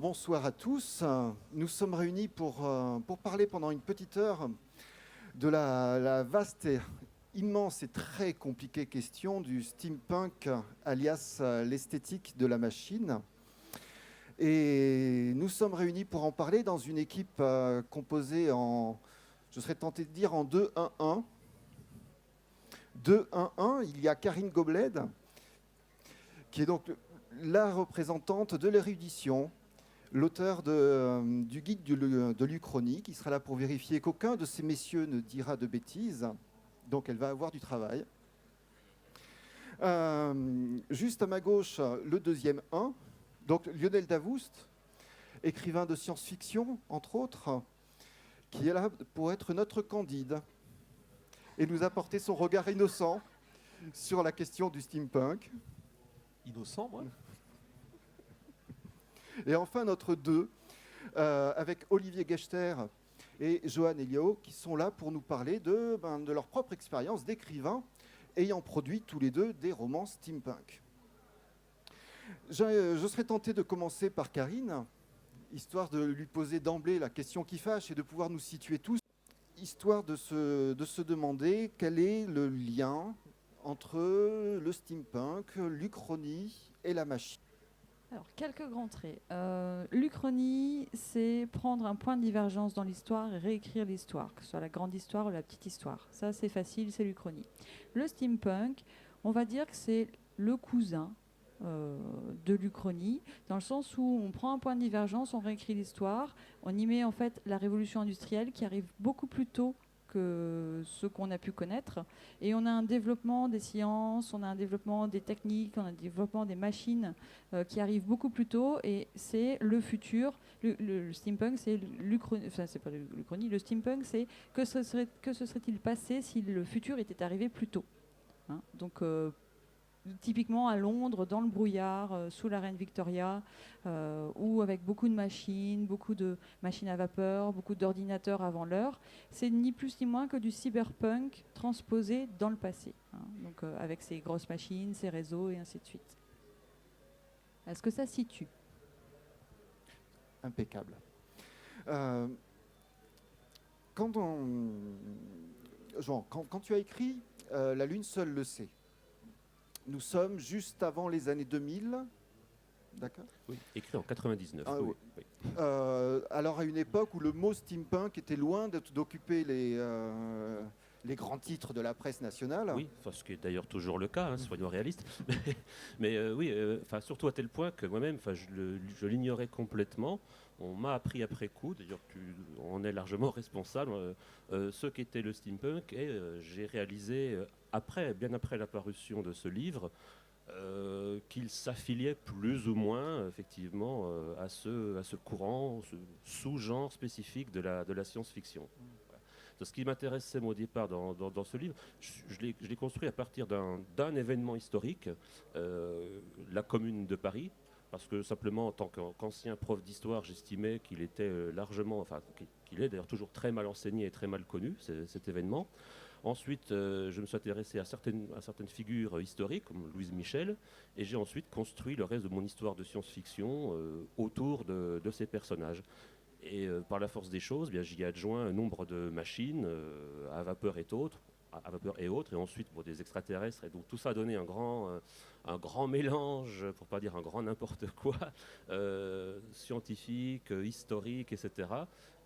bonsoir à tous. Nous sommes réunis pour parler pendant une petite heure de la vaste, et immense et très compliquée question du steampunk, alias l'esthétique de la machine. Et nous sommes réunis pour en parler dans une équipe composée je serais tenté de dire, en 2-1-1. 2-1-1, il y a Karine Gobled, qui est donc la représentante de l'érudition, l'auteur du guide de l'Uchronie, qui sera là pour vérifier qu'aucun de ces messieurs ne dira de bêtises. Donc elle va avoir du travail. Juste à ma gauche, le deuxième 1, donc Lionel Davoust, écrivain de science-fiction, entre autres, qui est là pour être notre Candide et nous apporter son regard innocent sur la question du steampunk. Innocent, moi. Et enfin, notre 2, avec Olivier Gechter et Johan Elio, qui sont là pour nous parler de leur propre expérience d'écrivain, ayant produit tous les deux des romans steampunk. Je serais tenté de commencer par Karine, histoire de lui poser d'emblée la question qui fâche et de pouvoir nous situer tous, histoire de se demander quel est le lien entre le steampunk, l'Uchronie et la machine. Alors, quelques grands traits. L'Uchronie, c'est prendre un point de divergence dans l'histoire et réécrire l'histoire, que ce soit la grande histoire ou la petite histoire. Ça, c'est facile, c'est l'Uchronie. Le steampunk, on va dire que c'est le cousin de l'Uchronie, dans le sens où on prend un point de divergence, on réécrit l'histoire, on y met en fait la révolution industrielle qui arrive beaucoup plus tôt que ce qu'on a pu connaître. Et on a un développement des sciences, on a un développement des techniques, on a un développement des machines qui arrive beaucoup plus tôt. Et c'est le futur. Le steampunk, c'est l'Uchronie. Enfin, c'est pas l'Uchronie. Le steampunk, c'est que se serait-il passé si le futur était arrivé plus tôt, hein. Donc, typiquement à Londres, dans le brouillard, sous la reine Victoria, ou avec beaucoup de machines à vapeur, beaucoup d'ordinateurs avant l'heure. C'est ni plus ni moins que du cyberpunk transposé dans le passé, hein. Donc avec ses grosses machines, ses réseaux et ainsi de suite. Est-ce que ça situe ? Impeccable. Quand tu as écrit La Lune seule le sait, nous sommes juste avant les années 2000, d'accord ? Oui, écrit en 99. Ah, oui. oui. Alors à une époque où le mot steampunk était loin d'occuper les grands titres de la presse nationale. Oui, enfin, ce qui est d'ailleurs toujours le cas, hein, soyons réalistes. Mais oui, surtout à tel point que moi-même, je l'ignorais complètement. On m'a appris après coup, d'ailleurs tu en es largement responsable, ce qu'était le steampunk, et j'ai réalisé, bien après l'apparition de ce livre, qu'il s'affiliait plus ou moins effectivement à ce courant, ce sous-genre spécifique de la science-fiction. Ce qui m'intéressait au départ dans ce livre, je l'ai construit à partir d'un événement historique, la Commune de Paris, parce que simplement en tant qu'ancien prof d'histoire, j'estimais qu'il était qu'il est d'ailleurs toujours très mal enseigné et très mal connu, cet événement. Ensuite, je me suis intéressé à certaines figures historiques, comme Louise Michel, et j'ai ensuite construit le reste de mon histoire de science-fiction autour de ces personnages. Et par la force des choses, j'y ai adjoint un nombre de machines à vapeur et autres, et ensuite des extraterrestres. Et donc tout ça a donné un grand mélange, pour pas dire un grand n'importe quoi, scientifique, historique, etc.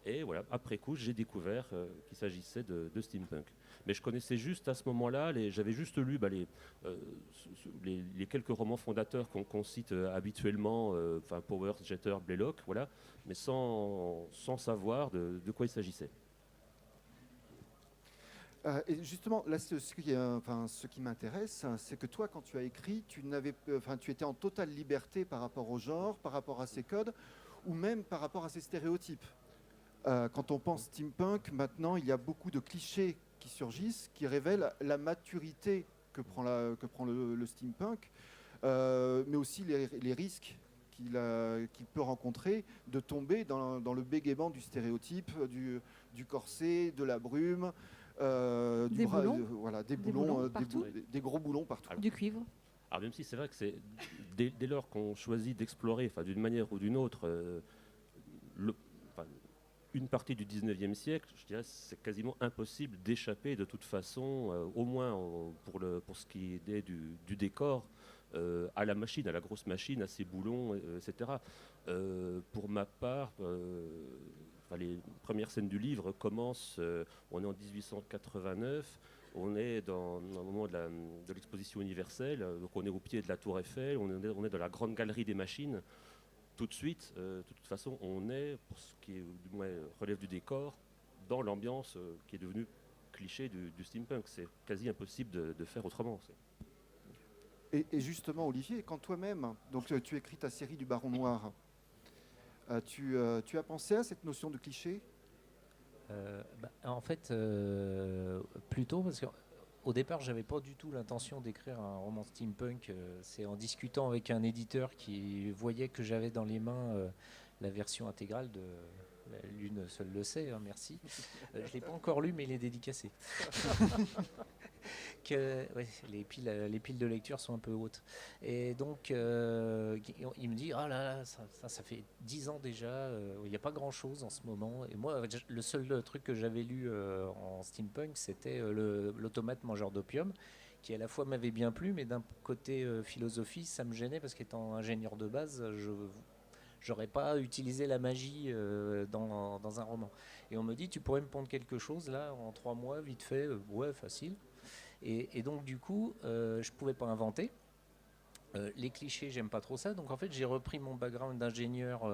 Et voilà, après coup, j'ai découvert qu'il s'agissait de steampunk. Mais je connaissais juste à ce moment-là, j'avais juste lu les quelques romans fondateurs qu'on cite habituellement, Powers, Jeter, Blaylock, voilà, mais sans savoir de quoi il s'agissait. Et justement, là, ce qui m'intéresse, c'est que toi, quand tu as écrit, tu étais en totale liberté par rapport au genre, par rapport à ses codes, ou même par rapport à ses stéréotypes. Quand on pense steampunk, maintenant, il y a beaucoup de clichés qui surgissent, qui révèlent la maturité que prend le steampunk, mais aussi les risques qu'il peut rencontrer de tomber dans le bégaiement du stéréotype, du corset, de la brume, des boulons, des gros boulons partout. Du cuivre. Alors même si c'est vrai que c'est dès lors qu'on choisit d'explorer, d'une manière ou d'une autre, une partie du 19e siècle, je dirais c'est quasiment impossible d'échapper de toute façon, au moins pour ce qui est du décor, à la machine, à la grosse machine, à ses boulons, etc. Pour ma part, les premières scènes du livre commencent, on est en 1889, on est dans le moment de l'exposition universelle, donc on est au pied de la Tour Eiffel, on est dans la grande galerie des machines. Tout de suite, de toute façon, on est, pour ce qui est, du moins, relève du décor, dans l'ambiance qui est devenue cliché du steampunk. C'est quasi impossible de faire autrement. Et justement, Olivier, quand toi-même, donc tu écris ta série du Baron Noir, tu as pensé à cette notion de cliché ? En fait, plutôt parce qu'au départ, j'avais pas du tout l'intention d'écrire un roman steampunk. C'est en discutant avec un éditeur qui voyait que j'avais dans les mains la version intégrale de L'une seule le sait, hein, merci. Je l'ai pas encore lu, mais il est dédicacé. Les piles de lecture sont un peu hautes. Et donc, il me dit, ah là là, ça fait 10 ans déjà, il n'y a pas grand-chose en ce moment. Et moi, le seul truc que j'avais lu en steampunk, c'était l'automate mangeur d'opium, qui à la fois m'avait bien plu, mais d'un côté philosophie, ça me gênait parce qu'étant ingénieur de base, j'aurais pas utilisé la magie dans un roman. Et on me dit, tu pourrais me pondre quelque chose là en 3 mois, vite fait, ouais, facile. Et donc du coup, je pouvais pas inventer. Les clichés, j'aime pas trop ça. Donc en fait, j'ai repris mon background d'ingénieur.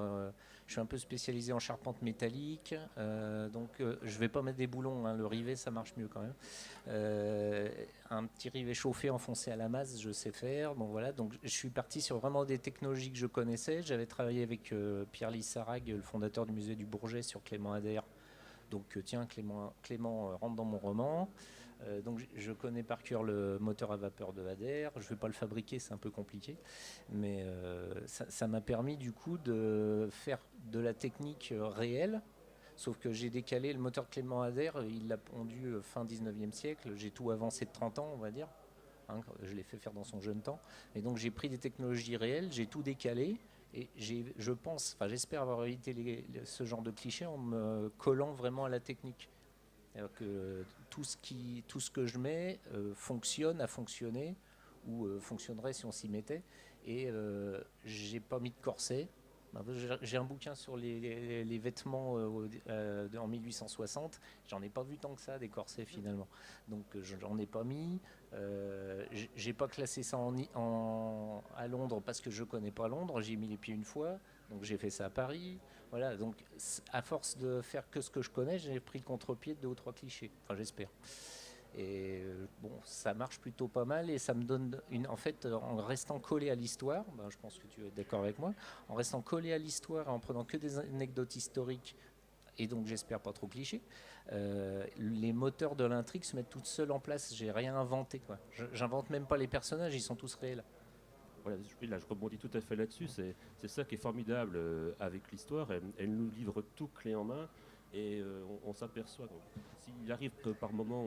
Je suis un peu spécialisé en charpente métallique. Je vais pas mettre des boulons, hein. Le rivet, ça marche mieux quand même. Un petit rivet chauffé enfoncé à la masse, je sais faire. Bon voilà. Donc je suis parti sur vraiment des technologies que je connaissais. J'avais travaillé avec Pierre Lissarag, le fondateur du musée du Bourget, sur Clément Ader. Donc tiens, Clément rentre dans mon roman. Donc je connais par cœur le moteur à vapeur de Ader. Je ne vais pas le fabriquer, c'est un peu compliqué, mais ça m'a permis du coup de faire de la technique réelle, sauf que j'ai décalé le moteur de Clément Ader, il l'a pondu fin 19e siècle, j'ai tout avancé de 30 ans on va dire, hein, je l'ai fait faire dans son jeune temps, et donc j'ai pris des technologies réelles, j'ai tout décalé, et j'espère avoir évité ce genre de clichés en me collant vraiment à la technique. Alors que tout ce que je mets a fonctionné ou fonctionnerait si on s'y mettait, et j'ai pas mis de corset. J'ai un bouquin sur les vêtements en 1860, j'en ai pas vu tant que ça des corsets finalement, donc j'en ai pas mis. J'ai pas classé ça à Londres parce que je connais pas Londres, j'y ai mis les pieds une fois, donc j'ai fait ça à Paris. Voilà, donc à force de faire que ce que je connais, j'ai pris le contre-pied de 2 ou 3 clichés. Enfin, j'espère. Et bon, ça marche plutôt pas mal et ça me donne en fait, en restant collé à l'histoire, je pense que tu es d'accord avec moi, en restant collé à l'histoire et en prenant que des anecdotes historiques, et donc j'espère pas trop cliché, les moteurs de l'intrigue se mettent toutes seules en place. J'ai rien inventé, quoi. J'invente même pas les personnages, ils sont tous réels. Voilà, là, je rebondis tout à fait là-dessus. C'est ça qui est formidable avec l'histoire. Elle nous livre tout clé en main et on s'aperçoit. S'il arrive que par moment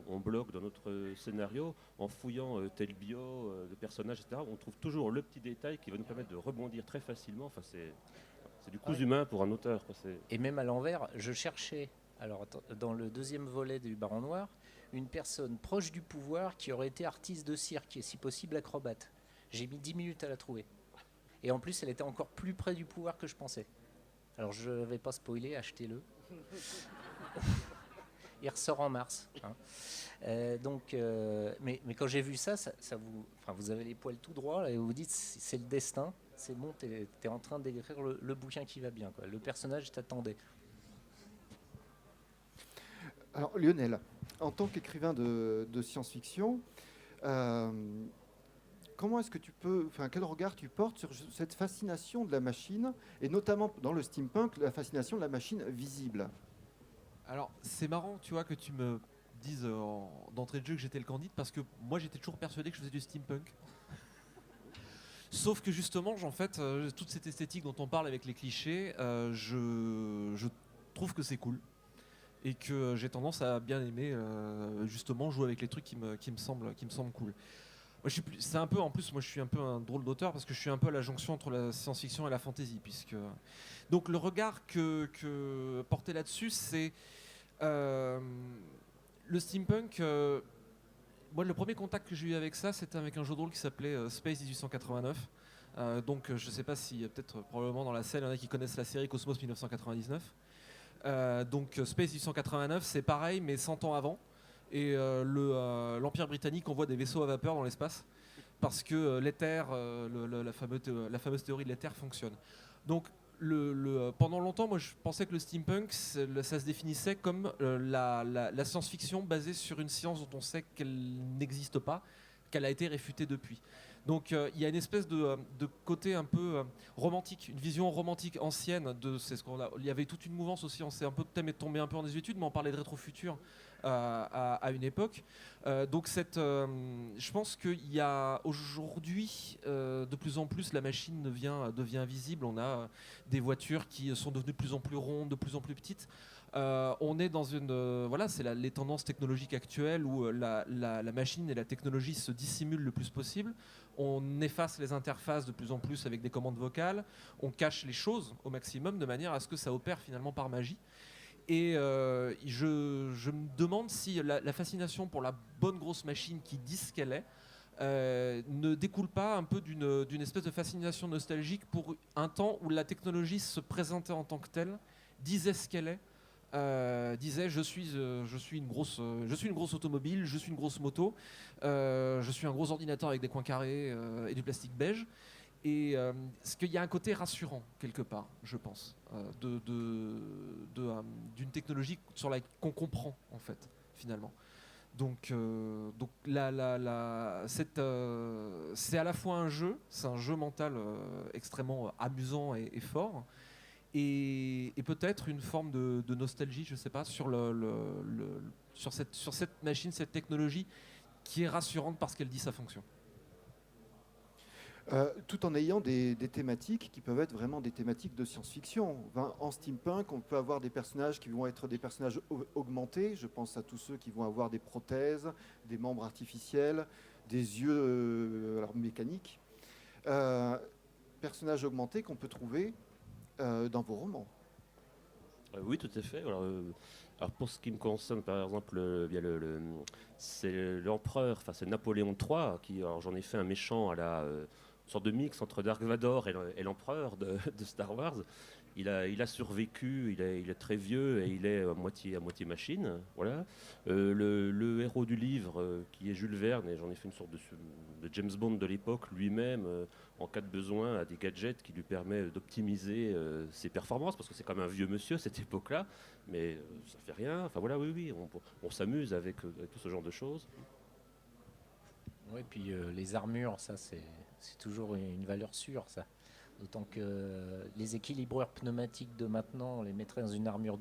on bloque dans notre scénario, en fouillant tel bio de personnages, etc., on trouve toujours le petit détail qui va nous permettre de rebondir très facilement. Enfin, c'est du cousu humain pour un auteur, quoi. Et même à l'envers, je cherchais, alors dans le 2e volet du Baron Noir, une personne proche du pouvoir qui aurait été artiste de cirque et si possible acrobate. J'ai mis 10 minutes à la trouver. Et en plus, elle était encore plus près du pouvoir que je pensais. Alors, je ne vais pas spoiler, achetez-le. Il ressort en mars. Hein. Mais quand j'ai vu ça vous avez les poils tout droits là, et vous vous dites, c'est le destin. C'est bon, tu es en train d'écrire le bouquin qui va bien, quoi. Le personnage t'attendait. Alors, Lionel, en tant qu'écrivain de science-fiction, comment est-ce que quel regard tu portes sur cette fascination de la machine, et notamment dans le steampunk, la fascination de la machine visible ? Alors, c'est marrant, tu vois, que tu me dises d'entrée de jeu que j'étais le Candide, parce que moi, j'étais toujours persuadé que je faisais du steampunk. Sauf que justement, en fait, toute cette esthétique dont on parle avec les clichés, je trouve que c'est cool. Et que j'ai tendance à bien aimer justement jouer avec les trucs qui me semblent cool. C'est un peu, en plus, moi je suis un peu un drôle d'auteur parce que je suis un peu à la jonction entre la science-fiction et la fantasy, puisque donc le regard que porté là-dessus, c'est le steampunk. Moi, le premier contact que j'ai eu avec ça, c'était avec un jeu de rôle qui s'appelait Space 1889. Donc, je sais pas si peut-être probablement dans la salle, il y en a qui connaissent la série Cosmos 1999. Donc, Space 1889, c'est pareil, mais 100 ans avant. Et l'Empire britannique envoie des vaisseaux à vapeur dans l'espace parce que l'éther, la fameuse théorie de l'éther fonctionne. Donc, pendant longtemps, moi, je pensais que le steampunk, ça se définissait comme la science-fiction basée sur une science dont on sait qu'elle n'existe pas, qu'elle a été réfutée depuis. Donc, il y a une espèce de côté un peu romantique, une vision romantique ancienne il y avait toute une mouvance aussi. On s'est un peu tombé un peu en désuétude, mais on parlait de rétro-futur à une époque. Donc, je pense qu'il y a aujourd'hui de plus en plus la machine devient visible. On a des voitures qui sont devenues de plus en plus rondes, de plus en plus petites. On est dans c'est les tendances technologiques actuelles où la machine et la technologie se dissimulent le plus possible. On efface les interfaces de plus en plus avec des commandes vocales. On cache les choses au maximum de manière à ce que ça opère finalement par magie. Et je me demande si la fascination pour la bonne grosse machine qui dit ce qu'elle est ne découle pas un peu d'une espèce de fascination nostalgique pour un temps où la technologie se présentait en tant que telle, disait ce qu'elle est, disait je suis une grosse automobile, je suis une grosse moto, je suis un gros ordinateur avec des coins carrés et du plastique beige. Et ce qu'il y a un côté rassurant quelque part, je pense, d'une technologie qu'on comprend en fait finalement. Donc c'est à la fois un jeu, c'est un jeu mental extrêmement amusant et fort, et peut-être une forme de nostalgie, je sais pas, sur cette machine, cette technologie qui est rassurante parce qu'elle dit sa fonction. Tout en ayant des thématiques qui peuvent être vraiment des thématiques de science-fiction. En steampunk, on peut avoir des personnages qui vont être des personnages augmentés. Je pense à tous ceux qui vont avoir des prothèses, des membres artificiels, des yeux mécaniques. Personnages augmentés qu'on peut trouver dans vos romans. Oui, tout à fait. Alors pour ce qui me concerne, par exemple, c'est l'empereur, enfin c'est Napoléon III, alors j'en ai fait un méchant à une sorte de mix entre Dark Vador et l'empereur de Star Wars. Il a survécu, il est très vieux et il est à moitié machine. Voilà. Le héros du livre, qui est Jules Verne, et j'en ai fait une sorte de James Bond de l'époque, lui-même, en cas de besoin, a des gadgets qui lui permettent d'optimiser ses performances, parce que c'est comme un vieux monsieur à cette époque-là, mais ça fait rien. Enfin voilà, oui, on s'amuse avec tout ce genre de choses. Oui, puis les armures, ça c'est toujours une valeur sûre, ça. D'autant que les équilibreurs pneumatiques de maintenant, on les mettrait dans une armure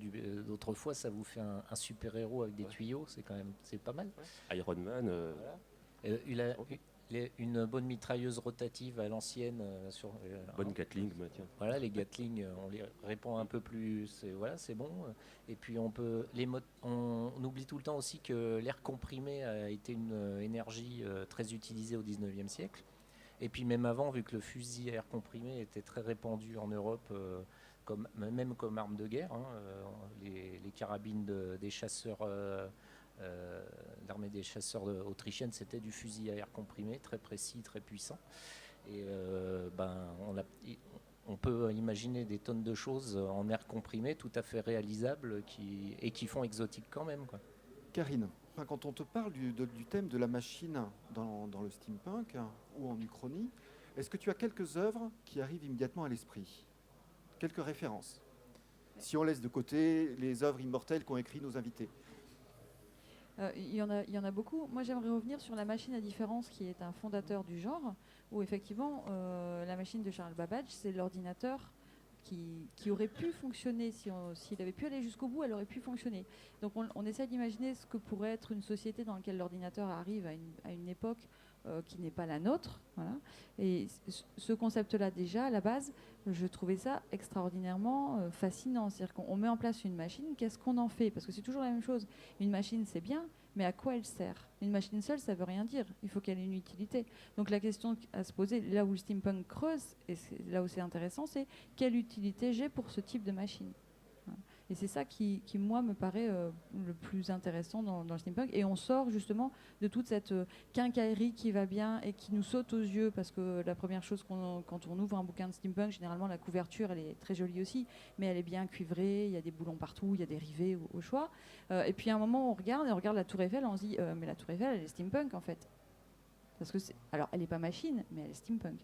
d'autrefois, ça vous fait un super-héros avec des tuyaux, c'est pas mal. Iron Man. Voilà. Une bonne mitrailleuse rotative à l'ancienne. Bonne Gatling, tiens. Voilà, les Gatling, on les répand un peu plus, c'est bon. Et puis on oublie tout le temps aussi que l'air comprimé a été une énergie très utilisée au 19e siècle. Et puis même avant, vu que le fusil à air comprimé était très répandu en Europe, même comme arme de guerre, les carabines des chasseurs, l'armée des chasseurs autrichienne, c'était du fusil à air comprimé, très précis, très puissant. Et on peut imaginer des tonnes de choses en air comprimé, tout à fait réalisables, qui font exotique quand même, quoi. Karine, quand on te parle du thème de la machine dans le steampunk ou en uchronie, est-ce que tu as quelques œuvres qui arrivent immédiatement à l'esprit? Quelques références? Si on laisse de côté les œuvres immortelles qu'ont écrit nos invités. Il y en a beaucoup. Moi, j'aimerais revenir sur La Machine à différence, qui est un fondateur du genre, où effectivement, la machine de Charles Babbage, c'est l'ordinateur qui aurait pu fonctionner, s'il avait pu aller jusqu'au bout, elle aurait pu fonctionner. Donc on essaie d'imaginer ce que pourrait être une société dans laquelle l'ordinateur arrive à une époque qui n'est pas la nôtre. Voilà. Et ce concept-là, déjà, à la base, je trouvais ça extraordinairement fascinant. C'est-à-dire qu'on met en place une machine, qu'est-ce qu'on en fait? Parce que c'est toujours la même chose. Une machine, c'est bien, mais à quoi elle sert? Une machine seule, ça veut rien dire. Il faut qu'elle ait une utilité. Donc la question à se poser, là où le steampunk creuse, et là où c'est intéressant, c'est quelle utilité j'ai pour ce type de machine. Et c'est ça qui, moi, me paraît le plus intéressant dans le steampunk. Et on sort justement de toute cette quincaillerie qui va bien et qui nous saute aux yeux, parce que la première chose, quand on ouvre un bouquin de steampunk, généralement la couverture, elle est très jolie aussi, mais elle est bien cuivrée, il y a des boulons partout, il y a des rivets au choix. Et puis à un moment, on regarde la Tour Eiffel, on se dit, mais la Tour Eiffel, elle est steampunk en fait. Parce que alors, elle n'est pas machine, mais elle est steampunk.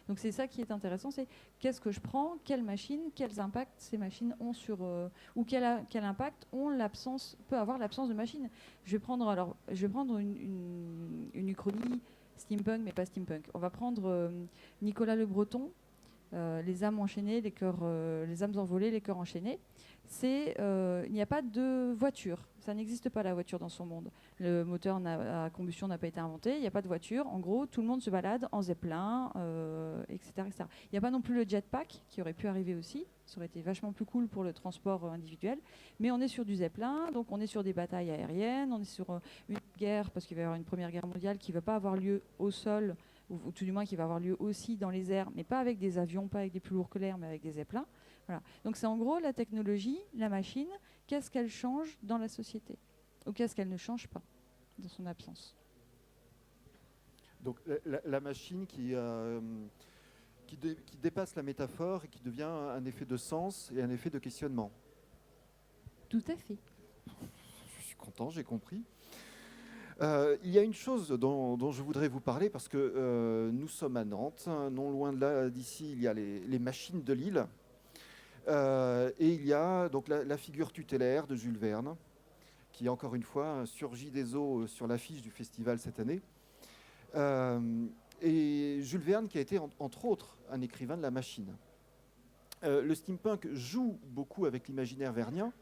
Donc c'est ça qui est intéressant, c'est qu'est-ce que je prends, quelles machines, quels impacts ces machines ont sur, ou quel impact peut avoir l'absence de machines. Je vais prendre une uchronie steampunk, mais pas steampunk. On va prendre Nicolas Le Breton, les âmes enchaînées, les âmes envolées, les cœurs enchaînés. Il n'y a pas de voiture. Ça n'existe pas, la voiture, dans son monde. Le moteur à combustion n'a pas été inventé. Il n'y a pas de voiture. En gros, tout le monde se balade en zeppelin, etc., etc. Il n'y a pas non plus le jetpack, qui aurait pu arriver aussi. Ça aurait été vachement plus cool pour le transport individuel. Mais on est sur du zeppelin, donc on est sur des batailles aériennes, on est sur une guerre, parce qu'il va y avoir une première guerre mondiale qui ne va pas avoir lieu au sol, ou tout du moins qui va avoir lieu aussi dans les airs, mais pas avec des avions, pas avec des plus lourds que l'air, mais avec des zeppelins. Voilà. Donc c'est en gros la technologie, la machine, qu'est-ce qu'elle change dans la société, ou qu'est-ce qu'elle ne change pas dans son absence. Donc la machine qui dépasse la métaphore et qui devient un effet de sens et un effet de questionnement. Tout à fait. Je suis content, j'ai compris. Il y a une chose dont je voudrais vous parler, parce que nous sommes à Nantes, non loin d'ici, il y a les machines de Lille. Et il y a donc la figure tutélaire de Jules Verne, qui encore une fois surgit des eaux sur l'affiche du festival cette année. Et Jules Verne qui a été entre autres un écrivain de la machine. Le steampunk joue beaucoup avec l'imaginaire vernien,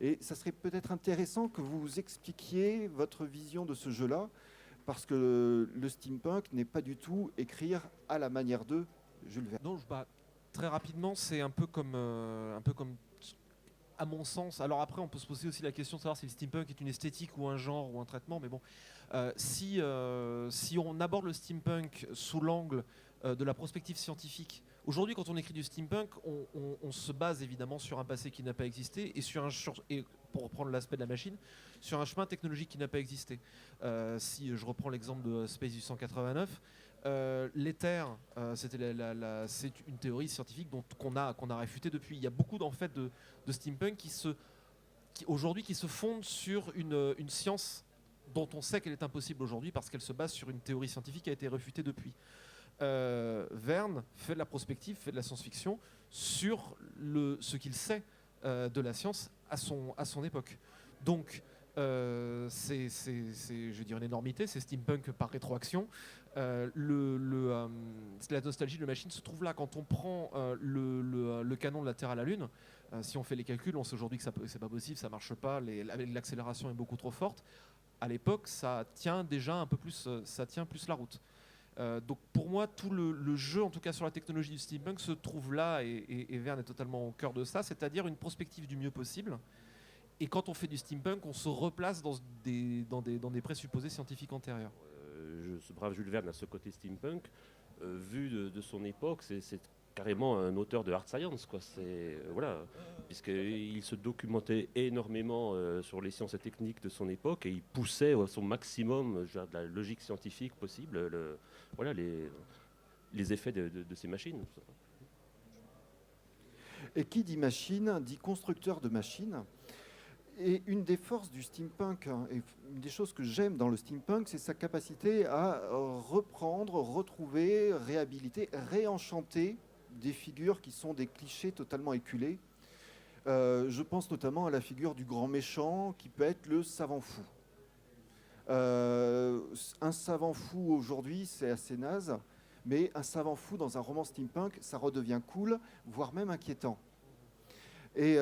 et ça serait peut-être intéressant que vous expliquiez votre vision de ce jeu-là, parce que le steampunk n'est pas du tout écrire à la manière de Jules Verne. Non, très rapidement, c'est un peu comme, à mon sens. Alors après, on peut se poser aussi la question de savoir si le steampunk est une esthétique ou un genre ou un traitement. Mais bon, si on aborde le steampunk sous l'angle de la prospective scientifique, aujourd'hui, quand on écrit du steampunk, on se base évidemment sur un passé qui n'a pas existé et pour reprendre l'aspect de la machine, sur un chemin technologique qui n'a pas existé. Si je reprends l'exemple de Space 889, l'éther, c'est une théorie scientifique qu'on a réfutée depuis. Il y a beaucoup en fait de steampunk qui aujourd'hui qui se fondent sur une science dont on sait qu'elle est impossible aujourd'hui parce qu'elle se base sur une théorie scientifique qui a été réfutée depuis. Verne fait de la prospective, fait de la science-fiction sur ce qu'il sait de la science à son époque. Donc c'est je veux dire, une énormité, c'est steampunk par rétroaction. La nostalgie de la machine se trouve là quand on prend le canon de la Terre à la Lune. Si on fait les calculs, on sait aujourd'hui que c'est pas possible, ça marche pas, l'accélération est beaucoup trop forte. À l'époque, ça tient déjà un peu plus, ça tient plus la route. Donc pour moi, tout le jeu, en tout cas sur la technologie du steampunk, se trouve là, et Verne est totalement au cœur de ça, c'est-à-dire une prospective du mieux possible. Et quand on fait du steampunk, on se replace dans des présupposés scientifiques antérieurs. Ce brave Jules Verne a ce côté steampunk, vu de son époque, c'est carrément un auteur de hard science, quoi. Voilà, puisqu'il se documentait énormément sur les sciences et techniques de son époque et il poussait à son maximum de la logique scientifique possible les effets de ces machines. Et qui dit machine, dit constructeur de machines. Et une des forces du steampunk, et une des choses que j'aime dans le steampunk, c'est sa capacité à reprendre, retrouver, réhabiliter, réenchanter des figures qui sont des clichés totalement éculés. Je pense notamment à la figure du grand méchant qui peut être le savant fou. Un savant fou aujourd'hui, c'est assez naze, mais un savant fou dans un roman steampunk, ça redevient cool, voire même inquiétant. Et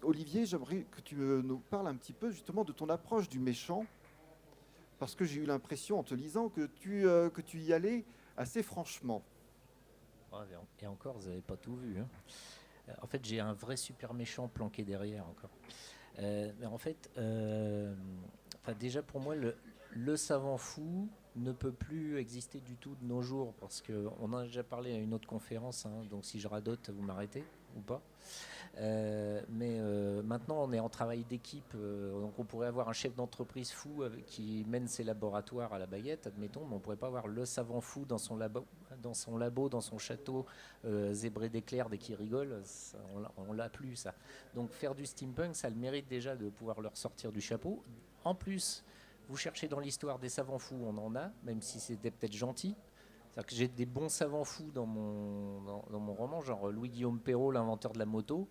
Olivier, j'aimerais que tu nous parles un petit peu justement de ton approche du méchant, parce que j'ai eu l'impression en te lisant que tu y allais assez franchement. Et encore, vous n'avez pas tout vu. Hein. En fait, j'ai un vrai super méchant planqué derrière encore. Mais en fait, déjà pour moi, le savant fou ne peut plus exister du tout de nos jours, parce qu'on en a déjà parlé à une autre conférence, hein, donc si je radote, vous m'arrêtez ou pas. Mais maintenant, on est en travail d'équipe, donc on pourrait avoir un chef d'entreprise fou qui mène ses laboratoires à la baguette, admettons, mais on ne pourrait pas avoir le savant fou dans son labo, dans son château, zébré d'éclairs dès qu'il rigole, ça, on l'a plus, ça. Donc faire du steampunk, ça a le mérite déjà de pouvoir leur sortir du chapeau. En plus, vous cherchez dans l'histoire des savants fous, on en a, même si c'était peut-être gentil. C'est-à-dire que j'ai des bons savants fous dans mon roman, genre Louis-Guillaume Perrault, l'inventeur de la moto.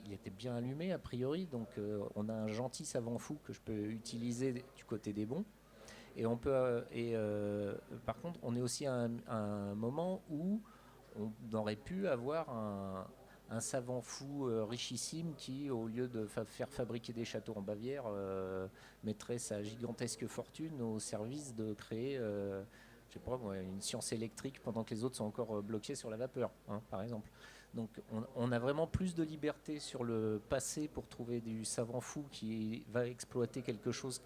Il était bien allumé a priori, donc on a un gentil savant fou que je peux utiliser du côté des bons. Et on peut, par contre, on est aussi à un moment où on aurait pu avoir un savant fou richissime qui, au lieu de faire fabriquer des châteaux en Bavière, mettrait sa gigantesque fortune au service de créer, je sais pas moi, une science électrique pendant que les autres sont encore bloqués sur la vapeur, hein, par exemple. Donc on a vraiment plus de liberté sur le passé pour trouver du savant fou qui va exploiter quelque chose